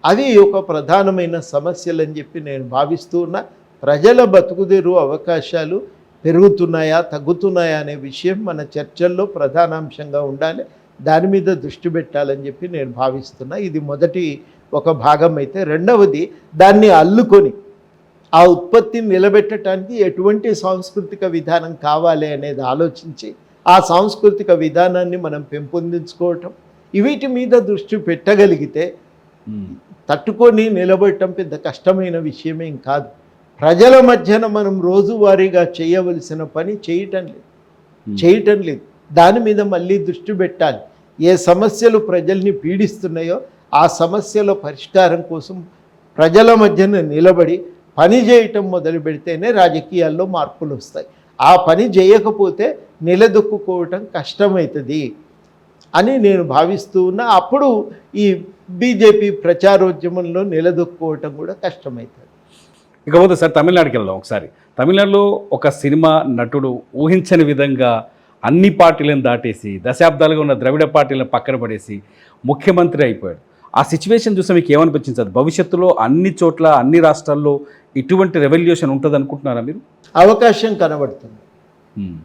అది ఒక ప్రధానమైన సమస్యలు అని చెప్పి నేను భావిస్తూ ఉన్నా. ప్రజల బతుకుదెరు అవకాశాలు పెరుగుతున్నాయా తగ్గుతున్నాయా అనే విషయం మన చర్చల్లో ప్రధానాంశంగా ఉండాలి. దాని మీద దృష్టి పెట్టాలని చెప్పి నేను భావిస్తున్నా. ఇది మొదటి ఒక భాగం అయితే, రెండవది దాన్ని అల్లుకొని ఆ ఉత్పత్తిని నిలబెట్టడానికి ఎటువంటి సాంస్కృతిక విధానం కావాలి అనేది ఆలోచించి ఆ సాంస్కృతిక విధానాన్ని మనం పెంపొందించుకోవటం, వీటి మీద దృష్టి పెట్టగలిగితే తట్టుకొని నిలబడటం పెద్ద కష్టమైన విషయమేం కాదు. ప్రజల మధ్యన మనం రోజువారీగా చేయవలసిన పని చేయటం లేదు. దాని మీద మళ్ళీ దృష్టి పెట్టాలి. ఏ సమస్యలు ప్రజల్ని పీడిస్తున్నాయో ఆ సమస్యల పరిష్కారం కోసం ప్రజల మధ్యన నిలబడి పని చేయటం మొదలు పెడితేనే రాజకీయాల్లో మార్పులు వస్తాయి. ఆ పని చేయకపోతే నిలదొక్కుకోవటం కష్టమవుతుంది అని నేను భావిస్తూ ఉన్నా. అప్పుడు ఈ బీజేపీ ప్రచారోద్యమంలో నిలదొక్కుకోవటం కూడా కష్టమవుతుంది. ఇకపోతే సార్ తమిళనాడుకి వెళ్దాం ఒకసారి. తమిళనాడులో ఒక సినిమా నటుడు ఊహించని విధంగా అన్ని పార్టీలను దాటేసి దశాబ్దాలుగా ఉన్న ద్రవిడ పార్టీలను పక్కన పడేసి ముఖ్యమంత్రి అయిపోయాడు. ఆ సిచ్యువేషన్ చూస్తే మీకు ఏమనిపించింది సార్? భవిష్యత్తులో అన్ని చోట్ల అన్ని రాష్ట్రాల్లో ఇటువంటి రెవల్యూషన్ ఉంటుంది అనుకుంటున్నారా మీరు? అవకాశం కనబడుతుంది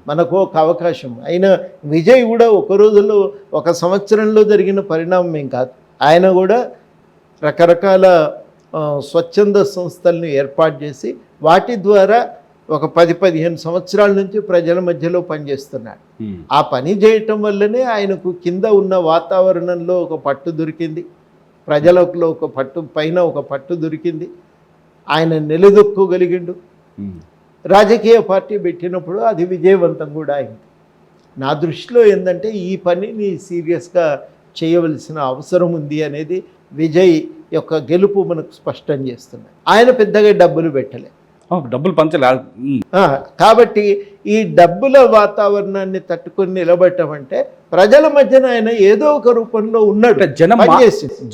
మనకు, ఒక అవకాశం. అయినా విజయ్ కూడా ఒక రోజులో ఒక సంవత్సరంలో జరిగిన పరిణామం ఏం కాదు. ఆయన కూడా రకరకాల స్వచ్ఛంద సంస్థలను ఏర్పాటు చేసి వాటి ద్వారా ఒక 10-15 సంవత్సరాల నుంచి ప్రజల మధ్యలో పనిచేస్తున్నాడు. ఆ పని చేయటం వల్లనే ఆయనకు కింద ఉన్న వాతావరణంలో ఒక పట్టు దొరికింది, ప్రజలలో ఒక పట్టు పైన ఒక పట్టు దొరికింది, ఆయన నిలదొక్కోగలిగిండు. రాజకీయ పార్టీ పెట్టినప్పుడు అది విజయవంతం కూడా అయింది. నా దృష్టిలో ఏంటంటే ఈ పనిని సీరియస్గా చేయవలసిన అవసరం ఉంది అనేది విజయ్ యొక్క గెలుపు మనకు స్పష్టం చేస్తున్నాయి. ఆయన పెద్దగా డబ్బులు పెట్టలే, డబ్బులు పంచలే. కాబట్టి ఈ డబ్బుల వాతావరణాన్ని తట్టుకొని నిలబడటం అంటే ప్రజల మధ్యన ఆయన ఏదో ఒక రూపంలో ఉన్నాడు. అంటే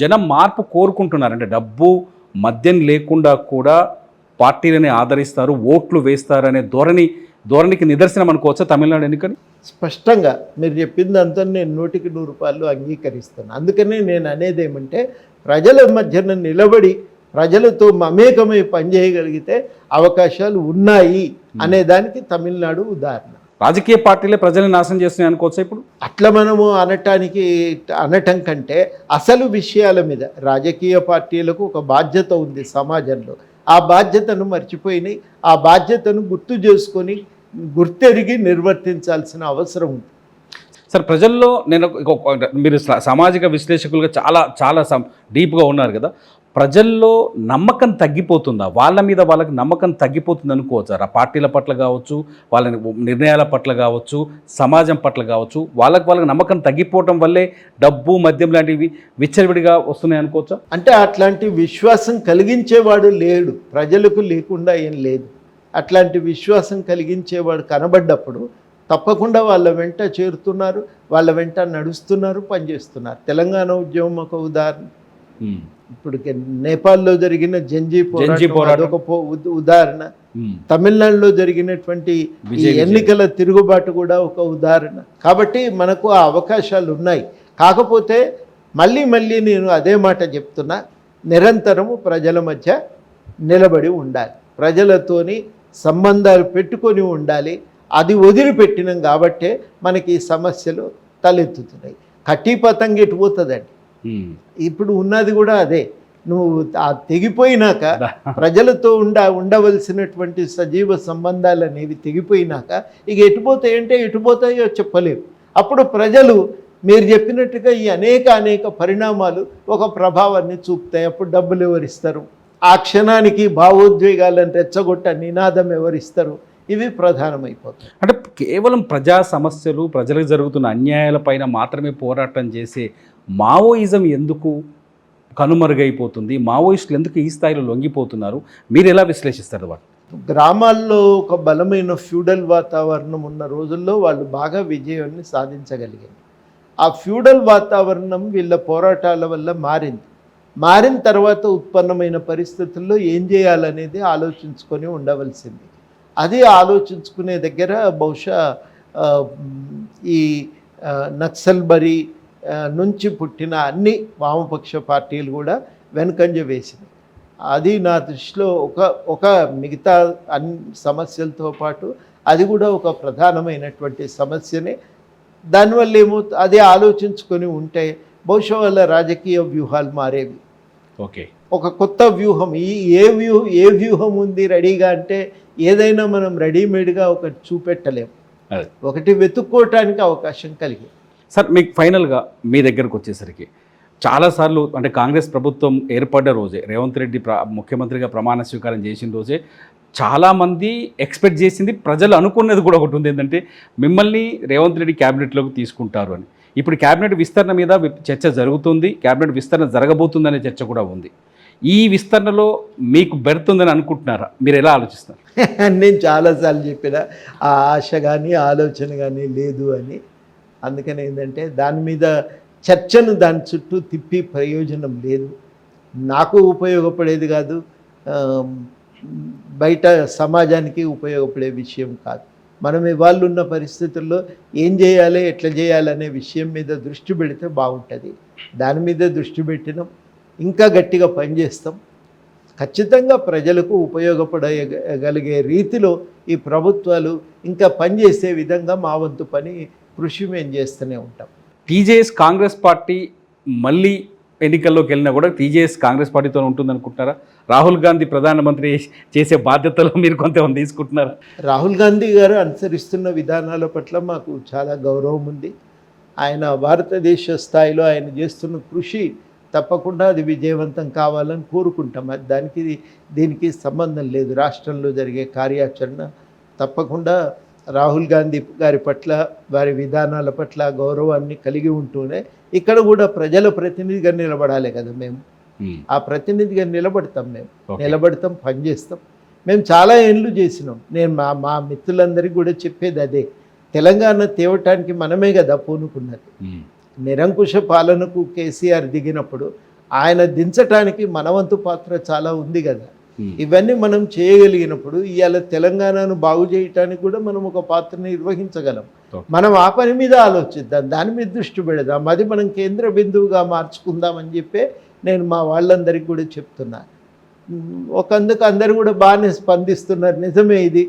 జనం మార్పు కోరుకుంటున్నారు. అంటే డబ్బు మద్యం లేకుండా కూడా పార్టీలని ఆదరిస్తారు, ఓట్లు వేస్తారు అనే ధోరణికి నిదర్శనం అనుకోవచ్చా తమిళనాడు ఎన్నికని? స్పష్టంగా మీరు చెప్పిందంతా నేను 100% అంగీకరిస్తాను. అందుకనే నేను అనేది ఏమంటే ప్రజల మధ్యన నిలబడి ప్రజలతో మమేకమై పనిచేయగలిగితే అవకాశాలు ఉన్నాయి అనే దానికి తమిళనాడు ఉదాహరణ. రాజకీయ పార్టీలే ప్రజల్ని నాశనం చేస్తున్నాయి అనుకోవచ్చా ఇప్పుడు? అట్లా మనము అనటం కంటే అసలు విషయాల మీద రాజకీయ పార్టీలకు ఒక బాధ్యత ఉంది సమాజంలో. ఆ బాధ్యతను మర్చిపోయినాయి. ఆ బాధ్యతను గుర్తు చేసుకొని గుర్తెరిగి నిర్వర్తించాల్సిన అవసరం ఉంది. సార్, ప్రజల్లో మీరు సామాజిక విశ్లేషకులుగా చాలా చాలా డీప్గా ఉన్నారు కదా, ప్రజల్లో నమ్మకం తగ్గిపోతుందా? వాళ్ళ మీద వాళ్ళకి నమ్మకం తగ్గిపోతుంది అనుకోవచ్చు. ఆ పార్టీల పట్ల కావచ్చు, వాళ్ళ నిర్ణయాల పట్ల కావచ్చు, సమాజం పట్ల కావచ్చు, వాళ్ళకి నమ్మకం తగ్గిపోవటం వల్లే డబ్బు మద్యం లాంటివి విచ్చలవిడిగా వస్తున్నాయి అనుకోవచ్చా? అంటే అట్లాంటి విశ్వాసం కలిగించేవాడు లేడు, ప్రజలకు లేకుండా ఏం లేదు. అట్లాంటి విశ్వాసం కలిగించేవాడు కనబడ్డప్పుడు తప్పకుండా వాళ్ళ వెంట చేరుతున్నారు, వాళ్ళ వెంట నడుస్తున్నారు, పనిచేస్తున్నారు. తెలంగాణ ఉద్యమం ఒక ఉదాహరణ. ఇప్పుడు నేపాల్లో జరిగిన జంజీ పోరాటం ఒక ఉదాహరణ. తమిళనాడులో జరిగినటువంటి ఎన్నికల తిరుగుబాటు కూడా ఒక ఉదాహరణ. కాబట్టి మనకు ఆ అవకాశాలు ఉన్నాయి. కాకపోతే మళ్ళీ నేను అదే మాట చెప్తున్నా, నిరంతరము ప్రజల మధ్య నిలబడి ఉండాలి, ప్రజలతోని సంబంధాలు పెట్టుకొని ఉండాలి. అది వదిలిపెట్టినాం కాబట్టే మనకి ఈ సమస్యలు తలెత్తుతున్నాయి. కట్టి పతంగి ఎటు పోతుందండి? ఇప్పుడు ఉన్నది కూడా అదే. నువ్వు తెగిపోయినాక ప్రజలతో ఉండవలసినటువంటి సజీవ సంబంధాలు అనేవి తెగిపోయినాక ఇక ఎటుపోతాయో చెప్పలేవు. అప్పుడు ప్రజలు మీరు చెప్పినట్టుగా ఈ అనేక పరిణామాలు ఒక ప్రభావాన్ని చూపుతాయి. అప్పుడు డబ్బులు ఎవరిస్తారు? ఆ క్షణానికి భావోద్వేగాలను రెచ్చగొట్ట నినాదం ఎవరిస్తారు? ఇవి ప్రధానమైపోతాయి. అంటే కేవలం ప్రజా సమస్యలు, ప్రజలకు జరుగుతున్న అన్యాయాలపైన మాత్రమే పోరాటం చేసే మావోయిజం ఎందుకు కనుమరుగైపోతుంది? మావోయిస్టులు ఎందుకు ఈ స్థాయిలో లొంగిపోతున్నారు? మీరు ఎలా విశ్లేషిస్తారు వాటి? గ్రామాల్లో ఒక బలమైన ఫ్యూడల్ వాతావరణం ఉన్న రోజుల్లో వాళ్ళు బాగా విజయాన్ని సాధించగలిగారు. ఆ ఫ్యూడల్ వాతావరణం వీళ్ళ పోరాటాల వల్ల మారిన తర్వాత ఉత్పన్నమైన పరిస్థితుల్లో ఏం చేయాలనేది ఆలోచించుకొని ఉండవలసింది. అది ఆలోచించుకునే దగ్గర బహుశా ఈ నక్సల్బరీ నుంచి పుట్టిన అన్ని వామపక్ష పార్టీలు కూడా వెనుకంజ వేసినాయి. అది నా దృష్టిలో ఒక మిగతా అన్ని సమస్యలతో పాటు అది కూడా ఒక ప్రధానమైనటువంటి సమస్యనే. దానివల్ల అదే ఆలోచించుకొని ఉంటే బహుశా వాళ్ళ రాజకీయ వ్యూహాలు మారేవి. ఓకే, ఒక కొత్త వ్యూహం. ఏ వ్యూహం ఉంది రెడీగా అంటే ఏదైనా మనం రెడీమేడ్గా ఒకటి చూపెట్టలేము, ఒకటి వెతుక్కోవటానికి అవకాశం కలిగి. సార్, మీకు ఫైనల్గా మీ దగ్గరకు వచ్చేసరికి చాలాసార్లు అంటే కాంగ్రెస్ ప్రభుత్వం ఏర్పడ్డ రోజే, రేవంత్ రెడ్డి ముఖ్యమంత్రిగా ప్రమాణ స్వీకారం చేసిన రోజే చాలామంది ఎక్స్పెక్ట్ చేసింది, ప్రజలు అనుకున్నది కూడా ఒకటి ఉంది, ఏంటంటే మిమ్మల్ని రేవంత్ రెడ్డి క్యాబినెట్లోకి తీసుకుంటారు అని. ఇప్పుడు క్యాబినెట్ విస్తరణ మీద చర్చ జరుగుతుంది, క్యాబినెట్ విస్తరణ జరగబోతుందనే చర్చ కూడా ఉంది. ఈ విస్తరణలో మీకు బెడుతుందని అనుకుంటున్నారా? మీరు ఎలా ఆలోచిస్తారు? నేను చాలాసార్లు చెప్పిన ఆ ఆశ కానీ ఆలోచన కానీ లేదు అని. అందుకని ఏంటంటే దాని మీద చర్చను దాని చుట్టూ తిప్పి ప్రయోజనం లేదు. నాకు ఉపయోగపడేది కాదు, బయట సమాజానికి ఉపయోగపడే విషయం కాదు. మనం ఇవాళ ఉన్న పరిస్థితుల్లో ఏం చేయాలి, ఎట్లా చేయాలనే విషయం మీద దృష్టి పెడితే బాగుంటుంది. దాని మీద దృష్టి పెట్టినాం, ఇంకా గట్టిగా పనిచేస్తాం. ఖచ్చితంగా ప్రజలకు ఉపయోగపడగలిగే రీతిలో ఈ ప్రభుత్వాలు ఇంకా పనిచేసే విధంగా మా వంతు కృషి మేము చేస్తూనే ఉంటాం. టీజేఎస్ కాంగ్రెస్ పార్టీ మళ్ళీ ఎన్నికల్లోకి వెళ్ళినా కూడా టీజేఎస్ కాంగ్రెస్ పార్టీతో ఉంటుందనుకుంటున్నారా? రాహుల్ గాంధీ ప్రధానమంత్రి చేసే బాధ్యతలు మీరు కొంతమంది తీసుకుంటున్నారా? రాహుల్ గాంధీ గారు అనుసరిస్తున్న విధానాల పట్ల మాకు చాలా గౌరవం ఉంది. ఆయన భారతదేశ స్థాయిలో ఆయన చేస్తున్న కృషి తప్పకుండా అది విజయవంతం కావాలని కోరుకుంటాం. అది దీనికి సంబంధం లేదు. రాష్ట్రంలో జరిగే కార్యాచరణ తప్పకుండా రాహుల్ గాంధీ గారి పట్ల, వారి విధానాల పట్ల గౌరవాన్ని కలిగి ఉంటూనే ఇక్కడ కూడా ప్రజల ప్రతినిధిగా నిలబడాలి కదా మేము. ఆ ప్రతినిధిగా నిలబడతాం, మేము నిలబడతాం, పనిచేస్తాం. మేము చాలా ఏళ్ళు చేసినాం. నేను మా మిత్రులందరికీ కూడా చెప్పేది అదే, తెలంగాణ తేవటానికి మనమే కదా పూనుకున్నది. నిరంకుశ పాలనకు కేసీఆర్ దిగినప్పుడు ఆయన దించటానికి మనవంతు పాత్ర చాలా ఉంది కదా. ఇవన్నీ మనం చేయగలిగినప్పుడు ఇవాళ తెలంగాణను బాగు చేయటానికి కూడా మనం ఒక పాత్ర నిర్వహించగలం. మనం ఆ పని మీద ఆలోచిద్దాం, దాని మీద దృష్టి పెడదాం, అది మనం కేంద్ర బిందువుగా మార్చుకుందామని చెప్పే నేను మా వాళ్ళందరికీ కూడా చెప్తున్నాను. ఒకందుకు అందరూ కూడా బాగానే స్పందిస్తున్నారు, నిజమే ఇది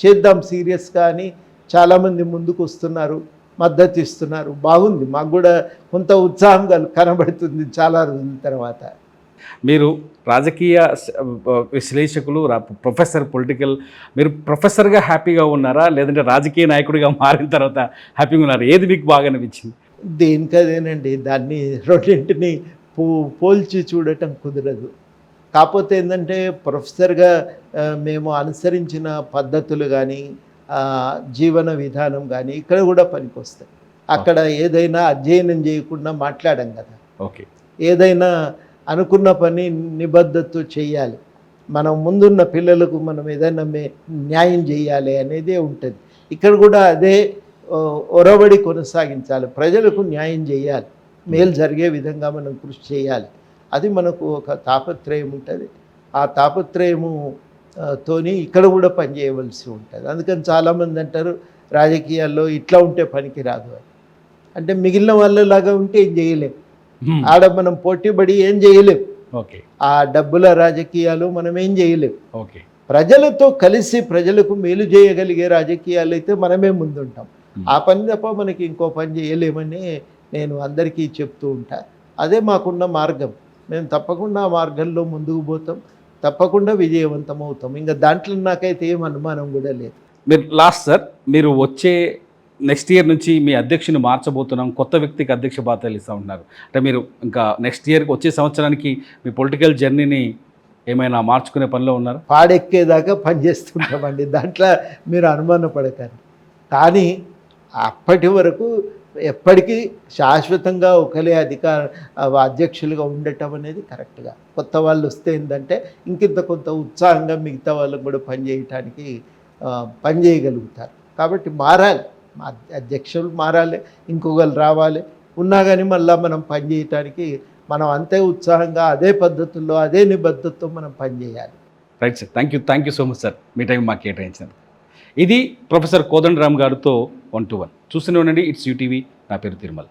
చేద్దాం సీరియస్గా అని చాలామంది ముందుకు వస్తున్నారు, మద్దతు ఇస్తున్నారు. బాగుంది, మాకు కూడా కొంత ఉత్సాహం కనబడుతుంది చాలా రోజుల తర్వాత. మీరు రాజకీయ విశ్లేషకులు, మీరు ప్రొఫెసర్గా హ్యాపీగా ఉన్నారా, లేదంటే రాజకీయ నాయకుడిగా మారిన తర్వాత హ్యాపీగా ఉన్నారా? ఏది మీకు బాగా అనిపించింది? దేనికదేనండి, దాన్ని రెండింటిని పోల్చి చూడటం కుదరదు. కాకపోతే ఏంటంటే ప్రొఫెసర్గా మేము అనుసరించిన పద్ధతులు కానీ జీవన విధానం కానీ ఇక్కడ కూడా పనికొస్తాయి. అక్కడ ఏదైనా అధ్యయనం చేయకుండా మాట్లాడం కదా. ఓకే, ఏదైనా అనుకున్న పని నిబద్ధతతో చేయాలి. మనం ముందున్న పిల్లలకు మనం ఏదైనా న్యాయం చేయాలి అనేదే ఉంటుంది. ఇక్కడ కూడా అదే ఒరవడి కొనసాగించాలి, ప్రజలకు న్యాయం చేయాలి, మేలు జరిగే విధంగా మనం కృషి చేయాలి. అది మనకు ఒక తాపత్రయం ఉంటుంది. ఆ తాపత్రయము తోని ఇక్కడ కూడా పనిచేయవలసి ఉంటుంది. అందుకని చాలామంది అంటారు రాజకీయాల్లో ఇట్లా ఉంటే పనికి రాదు అని. అంటే మిగిలిన వాళ్ళలాగా ఉంటే ఏం చేయలేం, ఆడ మనం పోటీపడి ఏం చేయలేం. ఓకే, ఆ డబ్బుల రాజకీయాలు మనం ఏం చేయలేం. ఓకే, ప్రజలతో కలిసి ప్రజలకు మేలు చేయగలిగే రాజకీయాలు అయితే మనమే ముందుంటాం. ఆ పని తప్ప మనకి ఇంకో పని చేయలేమని నేను అందరికీ చెప్తూ ఉంటా. అదే మాకున్న మార్గం. మేము తప్పకుండా ఆ మార్గంలో ముందుకు పోతాం, తప్పకుండా విజయవంతం అవుతాం. ఇంకా దాంట్లో నాకైతే ఏం అనుమానం కూడా లేదు. మీరు లాస్ట్ సార్, మీరు వచ్చే నెక్స్ట్ ఇయర్ నుంచి మీ అధ్యక్షుని మార్చబోతున్నాం, కొత్త వ్యక్తికి అధ్యక్ష బాధ్యతలు ఇస్తూ ఉంటున్నారు. అంటే మీరు ఇంకా నెక్స్ట్ ఇయర్కి వచ్చే సంవత్సరానికి మీ పొలిటికల్ జర్నీని ఏమైనా మార్చుకునే పనిలో ఉన్నారు? పాడెక్కేదాకా పనిచేస్తుంటామండి, దాంట్లో మీరు అనుమానపడకండి. కానీ అప్పటి వరకు ఎప్పటికీ శాశ్వతంగా ఒకలే అధ్యక్షులుగా ఉండటం అనేది కరెక్ట్గా. కొత్త వాళ్ళు వస్తే ఏంటంటే ఇంకింత కొంత ఉత్సాహంగా మిగతా వాళ్ళకు కూడా పనిచేయటానికి పనిచేయగలుగుతారు. కాబట్టి మారాలి, మా అధ్యక్షులు మారాలి, ఇంకొకరు రావాలి. ఉన్నా కానీ మళ్ళీ మనం పనిచేయటానికి మనం అంతే ఉత్సాహంగా అదే పద్ధతుల్లో అదే నిబద్ధతతో మనం పనిచేయాలి. Right sir, thank you so much sir, me time మాకు కేటాయించినందుకు. ఇది ప్రొఫెసర్ కోదండరామ్ గారితో 1-to-1 చూస్తూనే ఉండండి. It's UTV. నా పేరు తిరుమల.